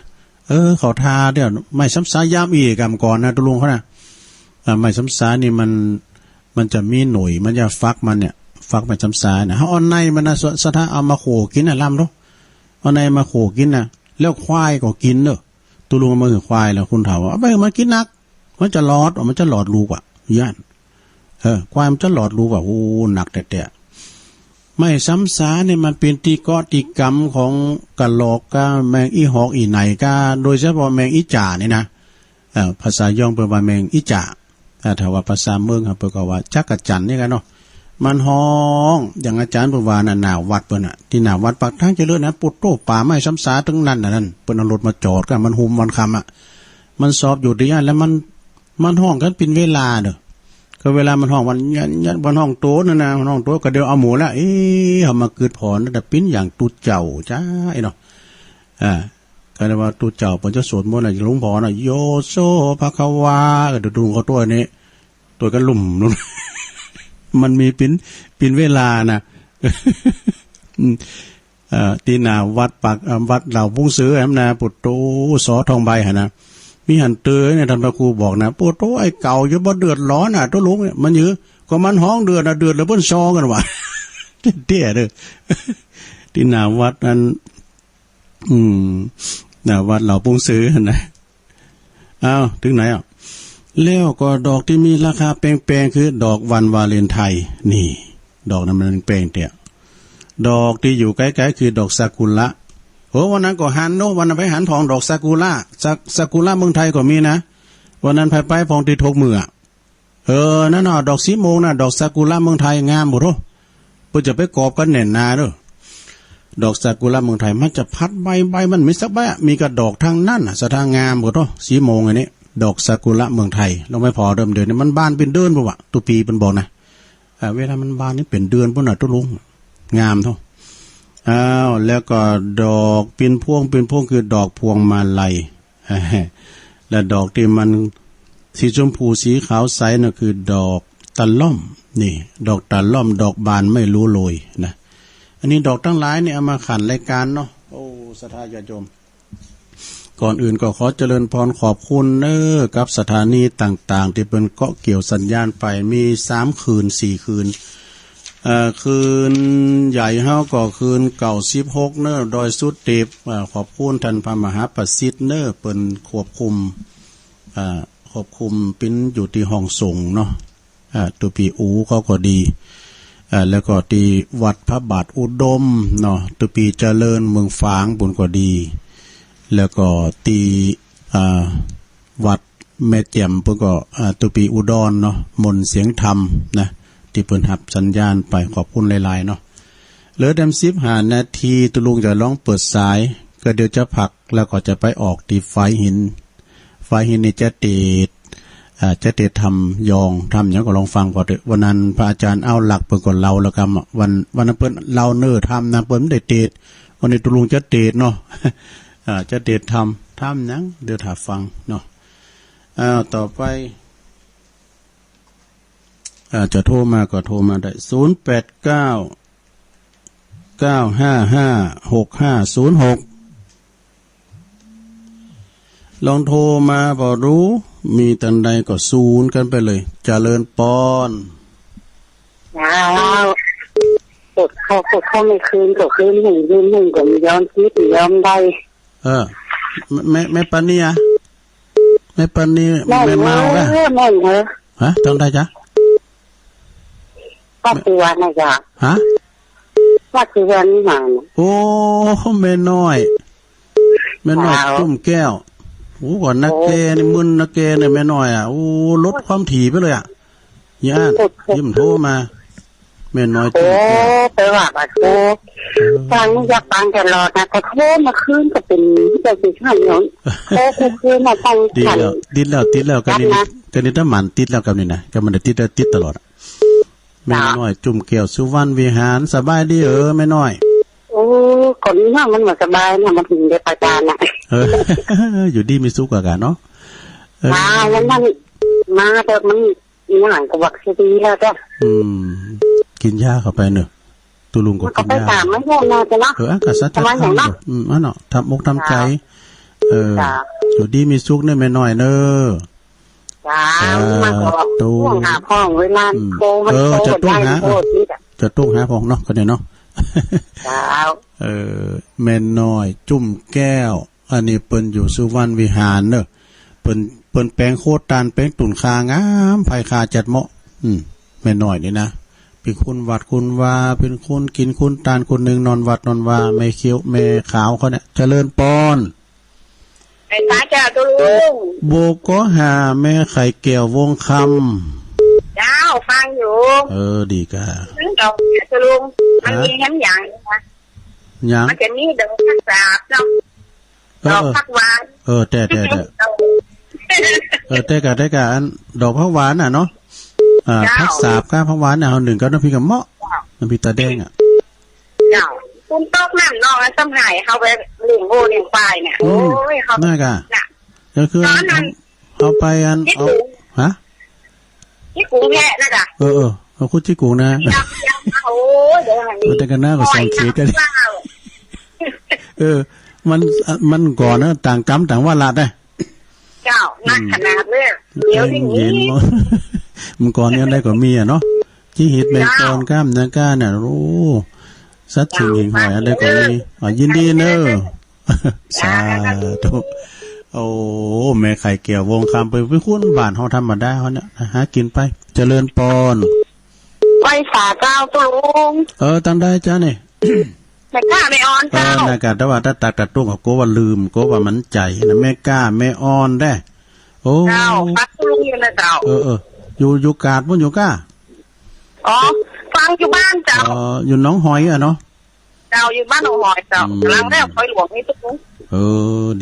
เขาทาเดี๋ยวไม่ซ้ำสารย่ำอีกกำก่อนนะตุลุงเขานะไม่ซ้ำสารนี่มันจะมีหน่วยมันจะฟักมันเนี่ยฟักไปซ้ำสารนะเอาในมันนะสะท้าเอามาโขกินนะล่ำเนาะเอาในมาโขกินนะแล้วควายก็กินเนอะตุลุงมาคือควายแล้วคุณถามว่าเอาไปมันกินนักมันจะหลอดมันจะหลอดรูกว่าย่านควายมันจะหลอดรูกว่าโอ้หนักแต่ไม่ซ้ำสาเนี่ยมันเป็นตีเกาะตีกรรมของกะหลอกกะแมงอีหอกอีไหนกะโดยเฉพาะแมงอีจ่านี่นะภาษาย่องเป็นว่าแมงอีจ่าถ้าว่าภาษาเมืองครับเปิ้นก็ว่าจักรจั่นนี่กันเนาะมันห้องอย่างอาจารย์เปิ้นว่าน่ะหน้าวัดเปิ้นน่ะที่หน้าวัดปากทางเจริญนะปุตโตป่าไม้ซ้ำสาถึงนั้นน่ะนั่นเปิ้นเอารถมาจอดกันมันหุมวันค่ำมันสอบอยู่ที่นั่นแล้วมันห้องกันเป็นเวลาเด้อก็เวลามันห้องวันยันวันห้องโตนั่นนะมันห้องโตก็เดี๋ยวเอาหมูละเอามาเกิดผลแต่ปิ้นอย่างตุเจ้าจ้าไอ้เนาะก็เรียกว่าตุเจ้าเปิ้นจะสวดมนต์น่ะหลวงพ่อน่ะโยโซภควาก็ดูเขาตัวนี้ตัวก็ลุ่มนู่น มันมีปิ้นเวลานะตีหน้าวัดปากวัดเหล่าพุ่งซื้อแอมนาปุตโตสอทองใบหั่นนะมีหันเตยเนี่ยท่านพระครูบอกนะปุตโตไอ้เก่าอยู่บ่เดือดร้อนตัวลุงเนี่ยมันอยู่ก็มันห้องเดือดเดือดแล้วเพิ่นซอกันว่าเตี้ยเด้อที่หน้าวัดนั้นหน้าวัดเหล่าพุ่งซื้อหั่นนะอ้าวถึงไหน แล้วก็ดอกที่มีราคาแพงๆคือดอกวันวาเลนไทน์นี่ดอกนั้นมันแพงเตี่ยดอกที่อยู่ใกล้ๆคือดอกซากุระโหวันนั้นก็หันโนวันนั้นไปหันทองดอกซากุระซากุระเมืองไทยก็มีนะวันนั้นไปพองที่ทกมือนั่นน่ะดอกสีโมงน่ะดอกซากุระเมืองไทยงามบ่ทุเพิ่นจะไปกอบกันแน่นหนาเด้อดอกซากุระเมืองไทยมันจะพัดใบมันมีสักใบมีกระดอกทางนั้นน่ะสะทางงามบ่ทุสีโมงอันนี้ดอกซากุระเมืองไทยเราไม่พอเดิมเดือนนี่มันบานเป็นเดือนบ่วะตุปีเพิ่นบอกนะเวลามันบานนี่เป็นเดือนพุ่นน่ะตุลุงงามเท่าแล้วก็ดอกเป็นพวงคือดอกพวงมาลัยและดอกที่มันสีชมพูสีขาวใสน่ะคือดอกตะล่อมนี่ดอกตะล่อมดอกบานไม่รู้โรยนะอันนี้ดอกทั้งหลายนี่เอามาขันรายการเนาะโอ้ศรัทธาญาติโยมก่อนอื่นก็ขอเจริญพรขอบคุณกับสถานีต่างๆที่เป็นเกาะเกี่ยวสัญญาณไปมี3คืน4คืนคืนใหญ่เฮาก็คืนเก่า16โดยสุดเต็บขอบคุณท่านพระมหาประสิทธิ์เปิ้นควบคุมเป็นอยู่ที่ห้องส่งเนาะตัวปีอูเขาก็ดีแล้วก็ที่วัดพระบาทอุดมเนาะตัวปีเจริญเมืองฝางบุญก็ดีแล้วก็ที่วัดแม่แจ่มเพิ่นก็ตัวปีอุดรเนาะมนต์เสียงธรรมนะที่เพิ่นรับสัญญาณไปขอบคุณหลายๆเนาะเหลือ15นาทีตุลุงจะลองเปิดสายก็เดี๋ยวจะพักแล้วก็จะไปออกที่ไฟหินนี่จะเตทำยองทำอย่างก็ลองฟังก่อนเถอะวันนั้นพระอาจารย์เอาหลักเพิ่นก่อนเราแล้วกันวันนั้นเพิ่นเราทำนะเพิ่นไม่ได้เตดวันนี้ตุลุงจะเตดเนาะจะเตดทำหยังเดี๋ยวถ้าฟังเนาะต่อไปจะโทรมาก็โทรมาได้0899556506ลองโทรมาบ่รู้มีตันใดก็ศูนย์กันไปเลยเจริญปอนกดเข้าไม่คืนก็คืนหนึ่งก็ไม่ยอมคิดไม่ยอมได้แม่ปานี่แม่ปานี่แม่เมาอ่ะแม่เหรอฮะจังได้จ๊ะว่าคือวันนะจ๊ะฮะว่าคือวันนี่มาโอ้แม่น้อยจุ่มแก้วโอ้ก่อนนักเกนี่มึนนักเกเนี่ยแม่น้อยโอ้ลดความถี่ไปเลยญาติยิ้มโทรมาแม่น้อยจุ่มแก้วไปว่าโทรฟังอยากฟังตลอดนะแต่โทรมาคืนก็เป็นจะสิช่วยเนาะโทรคืนมาฟังติดแล้วกันนี่ถ้ามันติดแล้วกันนี่นะก็มันได้ติดตลอดแม่น้อยจุ่มแก้วสุวรรณวิหารสบายดีแม่น้อยโอ้คนนี้มันเหมือนสบายนะมันถึงได้ประจานน่ะอยู่ดีมีสุขกันเนาะแล้วมันมาแต่มันหนังกับวัคซีนแล้วจ้ะกินยาเข้าไปเนอะตุลุงก็กินยาไปตามไม่ใช่นะจ๊ะเนาะกษัตริย์ทำเนาะทำอกทำใจอยู่ดีมีสุขเนี่ยแม่น้อยเนอะมาตู้หาพ่องเวลาโตมันโตจะตุ้งหาพ่องเนาะก็เนี่ยเนาะแม่น้อยจุ่มแก้วอันนี้เปิ้นอยู่สุวรรณวิหารเนอะเปิ้นแปลงโคตรตานแปลงตุ่นคางามไผคาจัดเหมาะแม่น้อยนี่นะเป็นคุณวัดคุณวาเป็นคุณกินคุณตานคนนึงนอนวัดนอนวาแม่เขียวแม่ขาวเขาเนี่ยเจริญปอนไอ้ตาจ้าตุลุงโบก็หาแม่ไข่แก้ววงคำเจ้าฟังอยู่ดีกะดอกตุลุงมันมีแฮมอย่างนะมันจะมีดอกพักสาบเนาะดอกพักหวานแต่อันดอกพักหวานเนาะพักสาบกับพักหวานเอาหนึ่งก็น้ำพริกกับเมาะน้ำพริกตาแดงเจ้าคุณตอกน้ำนองแล้วซ้ำหายเขาไปเลี้ยงโง่เลี้ยงควายเนี่ยโอ้ยเขาน่ากะก็คือเอาไปเอาฮะที่กุ้งแพะนะจ๊ะเอาคุดที่กุ้งนะโอ้ยเดี๋ยวแต่กันหน้าก็ส่งเสียกันมันก่อนนะต่างกรรมต่างวาระได้เจ้านักขนาดเลยเดี๋ยวที่นี้มันก่อนเนี่ยได้ก็มีเนาะที่หิดแมงกรก้ามนาก้าเนี่ยโอ้สัตว์สิ่งหิ่งหอยอะไรก็มียินดีเนอะสาธุ โอ้แม่ไข่เกี่ยววงคำไปคุ้นบ้านเฮาธรรมดาเฮาเนี่ยหากินไปเจริญปอนไหว้สาเจ้าตุลุงตั้งได้จ้านี่แม่กล้าแม่ออนเจ้าน่ะกะแต่ว่าถ้าตัดตุ้งก็ว่าลืมก็ว่ามันใจนะแม่กล้าแม่ออนได้โอ้เจ้าฟังตุลุงอยู่นะเจ้าอยู่กาดบ่อยู่ก้าอ๋อฟังอยู่บ้านเจ้าอยู่น้องหอยอ่ะเนาะเจ้าอยู่บ้านหนองหอยเจ้ากำลังแล้วคอยหลวงนี่ตุลุง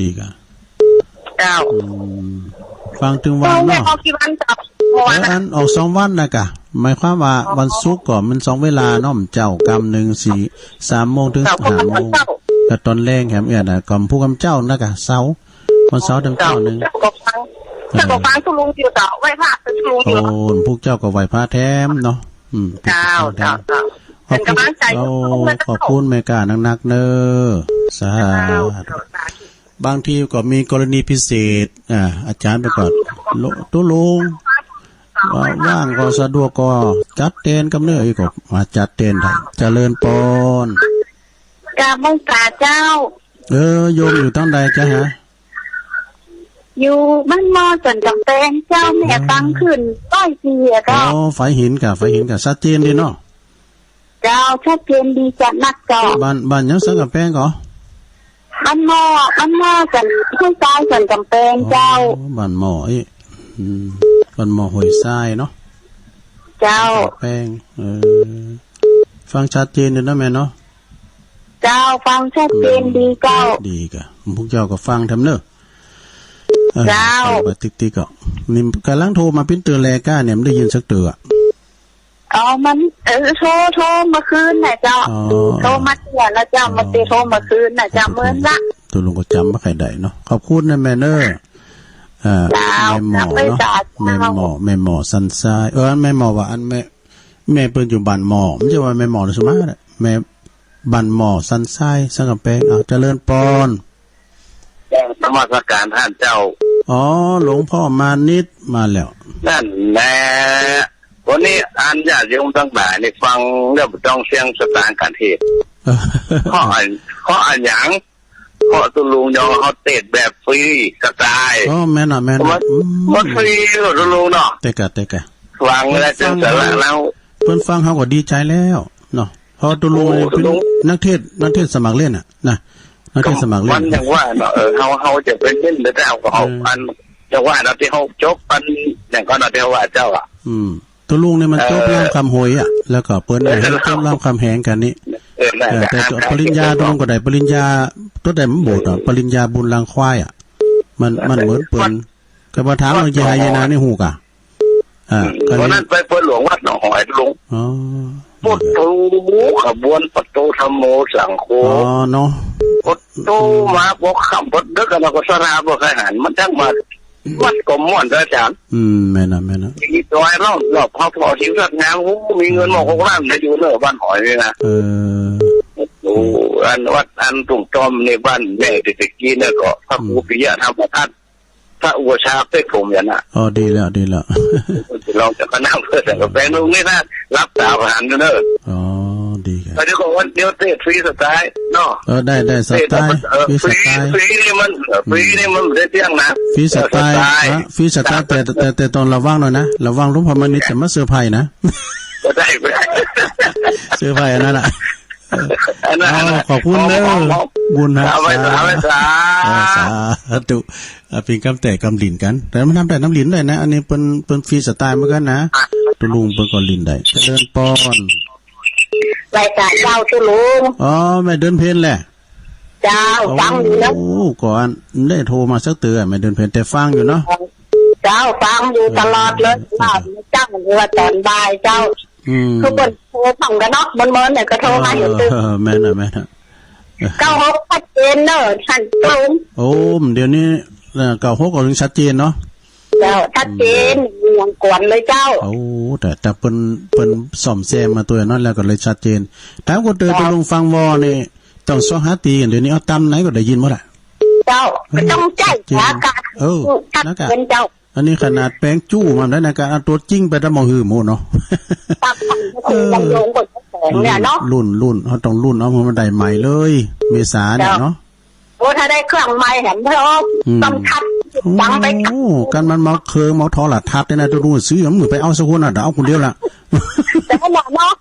ดีกะเจ้าฟังถึงวันเนาะออกกี่วันเจ้าอันออก2วันนะกะหมายความว่าวันศุกร์ก็มัน2เวลาเนาะเจ้ากำ1 4 3โมงถึง5โมงแต่ตอนแรงแหมน่ะกำผู้กำเจ้านะกะเสาร์วันเสาร์ถึง9นึงก็ฟังตุลุงอยู่เจ้าไหว้พระตุลุงอยู่พวกเจ้าก็ไหว้พระแถมเนาะเจ้าเป็นกำลังใจขอบคุณแม่กานักๆเน้อสาธุบางทีก็มีกรณีพิเศษอาจารย์ไปก่อนตุลุงว่างก็สะดวกก็จัดเต้นกับเนื้ออีกก็มาจัดเต้นได้เจริญปอนกราบบังกาเจ้าโยมอยู่ตั้งใดจ้ะฮะอยู่บ้านมอสวนจำเป็นเจ้าแม่ตั้งขึ้นต้อยเสียก็ไฟหินกับชัดเจนดีเนาะเจ้าชัดเจนดีจัดนักเจ้าบ้านยังสังกับแป้งก็บ้านมอสวนห้วยทรายสวนจำเป็นเจ้าบ้านหมอบ้านหมอห้วยทรายเนาะเจ้าแป้งฟังชัดเจนดีนะแม่เนาะเจ้าฟังชัดเจนดีเจ้าดีกะพวกเจ้าก็ฟังทำเนอะเจ้าติ๊กก็นี่กำลังโทรมาปิ้นเตือนแลก้าเนี่ยมันได้ยินสักเตือมันโทรมาคืนน่ะเจ้าโทรมาเตือนแล้วเจ้ามาโทรมาคืนน่ะเจ้าเมื่อละตัวลุงก็จำว่าใครได้เนาะขอบคุณนะแม่เนอร์แม่หมอเนาะแม่หมอสันทรายแม่หมอว่าอันแม่เปิ้นอยู่บ้านหมอไม่ใช่ว่าแม่หมอหรือสมาเนี่ยแม่บ้านหมอสันทรายสังกะแปงเจริญปอนนมัสการท่านเจ้าหลวงพ่อมานิดมาแล้วนั่นแหละวันนี้อ่านญาติโยมทั้งหลายในฟังเรื่องต้องเสียงสตางค์การเทศข้ออ่านอย่างข้อตุลุงยอเขาเทศแบบฟรีสไตล์แม่น่ะมันฟรีตุลุงเนาะเตกะฟังแล้วจะสาระแล้วเพิ่นฟังเขาก็ดีใจแล้วเนาะพอตุลุงเป็นนักเทศสมัครเล่นนะนักเทศสมัครเล่นมันอย่างว่าเนาะเขาจะเป็นเล่นแต่เอาอันจะว่าเราที่เขาจบปันอย่างก็เราที่ว่าเจ้าตัวลุงเนี่ยมันจบร่างคำหวยแล้วก็เปิ้นให้จบร่างคำแหงกันนี่แต่ปริญญาตัวลุงก็ได้ปริญญาตัวใดมันโบดปริญญาบุญลังควายมันเหมือนเปิ้นก็บ่ถามว่ายายนานี่ฮู้กะวันนั้นไปเปิ้นหลวงวัดหนองหอยลุงพุทโธขบวนปโตธรรมโมสังโฆเนาะพุทโธมาบอกคำพุทธก็เราก็สราบ่เคยหันมันจังมาวัดก็ม่วนอาจารย์แม่น่ะอีกตัวไอ้รอบพอชีวิตงานมีเงินหมอก6ล้านได้อยู่เนอะบ้านหอยนี่นะวัดอันตุ่มตอมในบ้านแม่ตะกี้เนี่ยก็พระครูปิยะธรรมทัตพระอุชาเป้ผมอย่างน่ะดีแล้วลองจะก็นั่งเพื่อแต่ก็แปลงตรงนี้นะรับสาวหันเนอะดีครับเดี๋ยวก็วันเดียวเตะฟรีสไตล์เนาะได้สไตล์ฟรีนี่มันไม่ได้เที่ยงนะฟรีสไตล์แต่ตอนระวังหน่อยนะระวังลุงพอมันนี่จะมาเซอร์ไพรส์นะก็ได้เซอร์ไพรส์นั่นแหละขอบคุณเด้อบุญนะสาธุเป็นกำแต่กำลินกันแต่มันทำแต่น้ำลินได้นะอันนี้เป็นฟรีสไตล์เหมือนกันนะตุลุงเป็นก่อนลินได้เดินปอนรายการเจ้าตุลุงแม่เดินเพลนแหละเจ้าฟังอยู่นะก่อนได้โทรมาสักเตือนแม่เดินเพลนแต่ฟังอยู่เนาะเจ้าฟังอยู่ตลอดเลยเจ้าเว่าตอนบ่ายเจ้าคือบนโทรสั่งกันเนาะบนเนี่ยก็โทรมาอยู่ตึกแม่น่ะ96ชัดเจนเนอะท่านตุลุงเดี๋ยวนี้96ก็ถึงชัดเจนเนาะเจ้าชัดเจนอย่างกวนเลยเจ้าแต่เปิ้นซ่อมแซมมาตัวนั้นแล้วก็เลยชัดเจนถ้าก็เตือนตุลุงฟังวอนี่ต้องซ้อหาตีกันเดี๋ยวนี้เอาตำไหนก็ได้ยินหมดอ่ะเจ้าไม่ต้องใจอากาศชัดเจนเจ้าอันนี้ขนาดแป้งจู้มันได้ในการเอาตัวจริงไปตะมองหือหมู่เนาะตักยังลงกดแสงเนี่ยเนาะรุ่นเขาต้องรุ่นเอามันได้ใหม่เลยเมษาเนี่ยเนาะ โอ้ถ้าได้เครื่องไม้แหมเพราะต้องทัดดังไป โอ้กันมันมาเคืองมาทอหลัดทัดเนี่ยนะตัวนู้นซื้อเหมือนไปเอาสักคนอ่ะเดี๋ยวเอาคนเดียวละ แต่ก็บอกเนาะ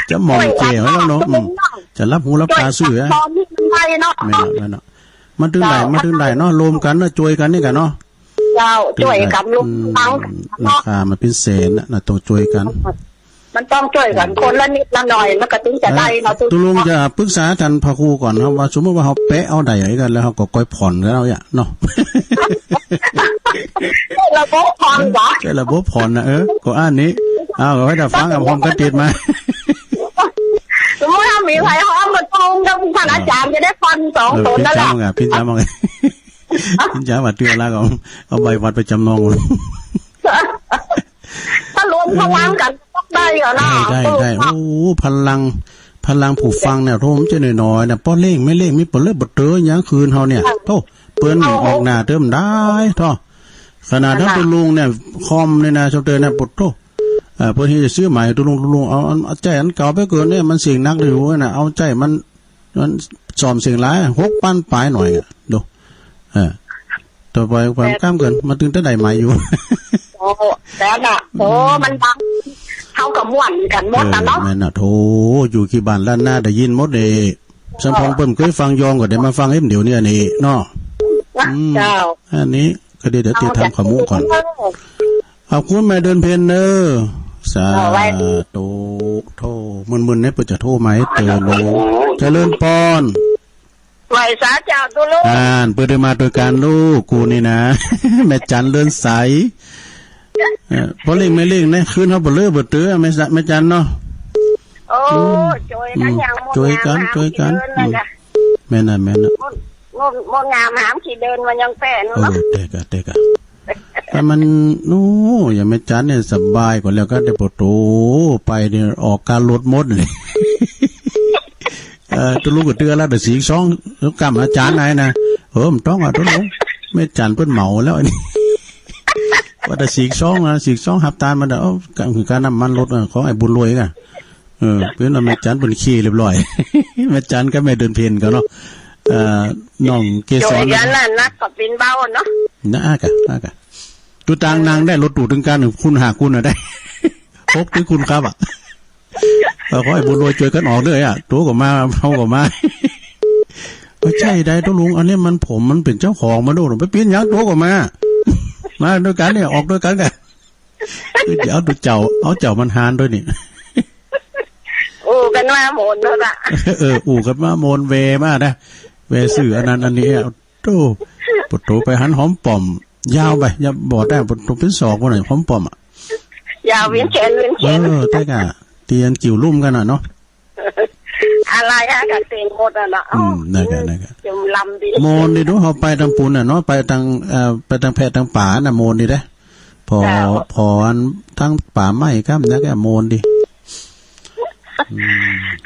จะมองเจ๋วแล้วเนาะจะรับหูรับตาซื้อ ตอนนี้มันไปเนาะ ไม่เนาะมันดึงได้เนาะรวมกันเนาะช่วยกันนี่กันเนาะ เจ้าช่วยกันลุงตัง ราคามันเป็นแสนนะต้องช่วยกัน มันต้องช่วยกันคนละนิดละหน่อยมันก็ถึงจะได้เนาะ ตุลุงจะปรึกษาท่านพระครูก่อนครับว่าสมมติว่าเขาเป๊ะเอาได้อย่างกันแล้วเขาก็ก้อยผ่อนแล้วเนี่ยเนาะ ระบบพรวะ ใช่ระบบผ่อนนะก็อันนี้เอาไว้แต่ฟังกับผมกันติดมา สมมติถ้ามีใครห้องมาตรงกับท่านอาจารย์จะได้ฟันสองตนนั่นแหละ พินจ้ามาไงพินจ้ามาเตือนแล้วก็เอาใบวัดไปจำนอง ถ้ารวมพลังกันต้องได้เหรอเนาะ ได้โอ้พลังผู้ฟังเนี่ยโทมจะหน่อยๆเนี่ยป้อเล่งไม่เล่งมีเปิดเลือดบดเตอยังคืนเขาเนี่ยโธ่เปิ้นออกหน้าเติมได้ท่อขนาดถ้าตุลุงเนี่ยคอมเนี่ยนะชาวเตอเนี่ยปดโธ่เพื่อที่จะซื้อใหม่ตุลุงเอาใจอันเก่าไปเกินเนี่ยมันเสียงนักหรือว่าน่ะเอาใจมันสอมเสียงร้าย6 ปั้นปลายหน่อยดูต่อไปความกล้ามเกินมาตึงแต่ใดใหม่อยู่ โอ้แต่น่ะโอ้มันบังเท่ากับม่วนกันหมดนะเนาะ แม่น่ะโธ่อยู่กี่บ้านล้านหน้าได้ยินหมดเด้สัมพองเปิ้นเคยฟังยองก็ได้มาฟังเอ็มเดี๋ยวนี้นี่เนาะ เจ้า อันนี้ก็เดี๋ยวติดทำขมุก่อนขอบคุณแม่เดินเพนเนอร์สาธุโทมึนๆเนี่ยเปิดจะโทรไหมเตือนโลเจริญปอน ไหวสาเจ้าตัวลูก เปิดมาโดยการลูกกูนี่นะ แม่จันเลื่อนใสพอเล่งไม่เล่งนะคืนเขาเบลเบลเตื้อแม่จันเนาะโอ้ช่วยกันอย่าง ช่วยกันแม่น่ะงดงามหามขี่เดินมันยังแป้นเนาะเด็กแต่มันนู้อย่างแม่จันเนี่ยสบายกว่าแล้วก็ได้ปโตไปเนี่ยออกการลดมดเลยตัวลูกก็เตือนแล้วแต่สีช่องแล้วกำอาจารย์ไหนนะมันต้องตัวลูกไม่จันเพิ่นเหมาแล้วอันนี้ว่าแต่สีช่องนะสีช่องหับตามันคือการนำมันลดของไอ้บุญรวยกันเพื่อนแม่จันเป็นขี้เรียบร้อยแม่จันก็ไม่เดินเพลินกันเนาะน้องเกสรยันน่ะนักกับปินเบาเนาะน่ากะตัวต่างนางได้รถดูดถึงการคุณหาคุณได้พกถึงคุณครับขอให้บุญรวยช่วยกันออกด้วยตัวก็มาเขาก็มาไม่ใช่ได้ตัวลุงอันนี้มันผมมันเป็นเจ้าของมาดูไปปีนยักษ์ตัวก็มาด้วยกันเนี่ยออกด้วยกันกันเดี๋ยวเอาเจ้ามันหานด้วยนี่กันมาโมนแล้วล่ะอู่กันมาโมนเวมานะเวสื่ออันนั้นอันนี้โตปดโตไปหันหอมป่อมยาวไปอย่าบอกได้ปดโตเป็นศอกว่าไหนหอมป่อมยาวเวียนแขนแต่กะเตียนกิ่วลุ่มกันเนาะอะไรกันเตียนหมดเนาะนั่นกะจุ่มลำดีโมนดิดูเขาไปทางปูนเนาะไปทางแพทางป่าโมนดิได้พอทั้งป่าไม้ครับนะแกโมนดิ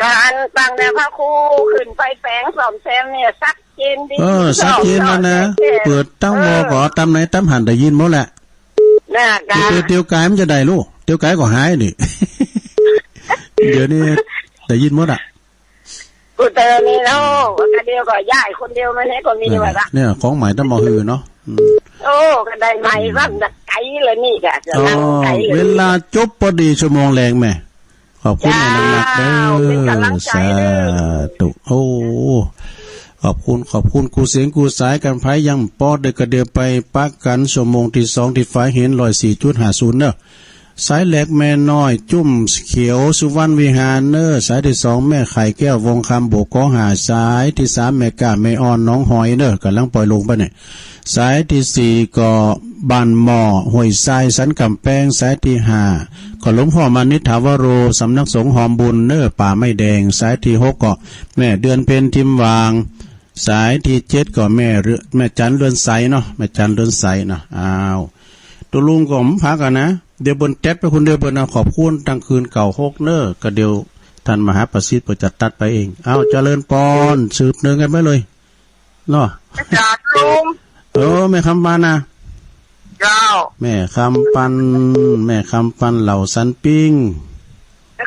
การตั้งแต่พระครูขึ้นไปแฝงสอมแซมเนี่ยซักเจนดีซักเจนแล้วนะเปิดตั้งวอก่อตำไหนตำหันได้ยินหมดแหละเตียวกายมันจะได้ลูกเตียวกายก็หายดิเดี๋ยวนี้ได้ยินหมดกูเจอนี่แล้วกระเดียวก็ย่ายคนเดียวมันให้คนมีแบบละเนี่ยของใหม่ต้องมาฮือเนาะโอ้กันได้ใหม่ว่าไกลเลยนี่กะเวลาจบพอดีชั่วโมงแรงแม่ขอบคุณในน้ำหนักเด้อสาธุโอ้ขอบคุณกูเสียงกูสายกันไผยังปอดเด็กกระเดียวไปปักกันชั่วโมงที่2ที่ฝ่ายเห็น104.50เนอะสายแหลกแม่น้อยจุ่มเขียวสุวรรณวิหารเนอสายที่2แม่ไข่แก้ววงคำโบกกอหาสายที่3แม่กาแม่อ่อนน้องหอยเนอกำลังปล่อยลงไปเนี่ยสายที่4ก็บ้านหม้อห้วยทรายสันกำแพงสายที่5ก็หลวงพ่อมานิถาวโรสำนักสงฆ์หอมบุญเนอป่าไม้แดงสายที่6ก็แม่เดือนเพ็ญทิมวางสายที่7ก็แม่จันเรือนใสเนาะแม่จันเรือนใสเนาะอ้าวตัวลุงก็ผมพักกันนะเดี๋ยวบนแท็บไปคนเดียวบนนะขอบคุณตั้งคืนเก่า6เนอก็เดียวท่านมหาประสิทธิ์ประจัดตัดไปเองเอาเจริญปอนสืบเนืองกันไปเลยเนาะจัดลุงแม่คำปันนะเจ้าแม่คำปันเหล่าสันปิ้ง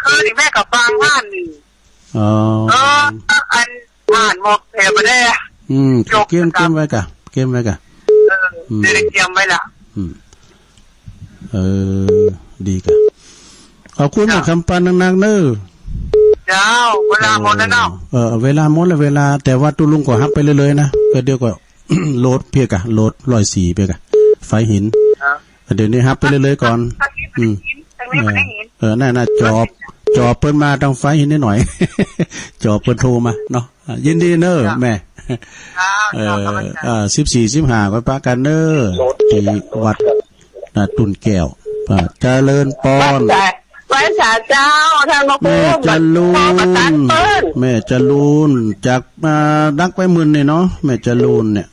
คือที่แม่กับฟังว่านนี่อันอ่านหมกแถวไปได้ เกมไว้กะเด็กเกียมไว้ละดีกะขอบคุณคำปันนักๆเนอะเจ้าเวลาหมดแล้วเนาะเวลาหมดแล้วเวลาแต่ว่าตุลุงก็ฮับไปเลยๆนะก็เดี๋ยวก็ โหลดเพียกะโหลด104เพียกะไฟหินเดี๋ยวนี้ฮับไปเลยๆก่อนน่าจอบเปิ้นมาต้องไฟหินนิดหน่อย จอบเปิ้นโทรมาเนาะยินดีเนอะแม่14-15ก็ปะกันเนอะที่วัดตุนแก้วเจริญปอนไว้สาเจ้าทางแม่จะลูนแม่จะลูนจากดักไปหมื่นนี่เนาะแม่จะลูนเนี่ย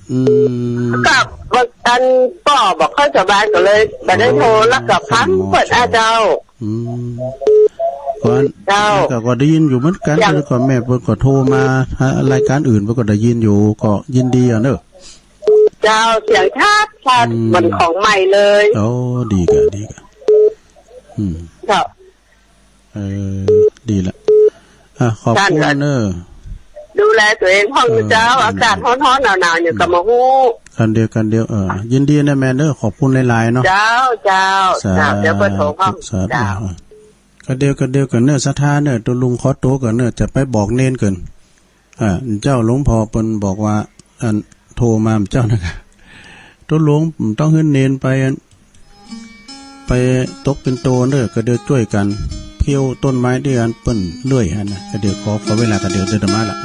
กับอันป่อบอกเข้าสบายก็เลยแต่ได้โทรแล้วกับพักเปิดเจ้าก่อนก็ได้ยินอยู่เหมือนกันแล้วก็แม่เพิ่นก็โทรมารายการอื่นเพิ่นก็ได้ยินอยู่ก็ยินดีอ่ะเนอะเจ้าเสียงชัดมันของใหม่เลยโอ้ดีกะเจ้าดีละขอบคุณเนอะดูแลตัวเองห้องเจ้าอากาศร้อนๆหนาวๆอยู่กับมาฮู้กันเดียวยินดีนะแม่เนอะขอบคุณหลายๆเนาะเจ้าเดี๋ยวเปิดโทรห้องเจ้ากันเดียวกันเนอะศรัทธาเนอะตัวลุงขอโตกันเนอะจะไปบอกเน้นเกินเจ้าหลวงพ่อเปิ้นบอกว่าโทรมาเจ้านะครับตัวหลวงต้องขึ้นเน้นไปตกเป็นโตเนอะก็เดี๋ยวช่วยกันเพี้ยวต้นไม้ด้วยกันเปิ้นเลื่อยฮะนะก็เดี๋ยวขอเวลาก็เดี๋ยวจะมาละ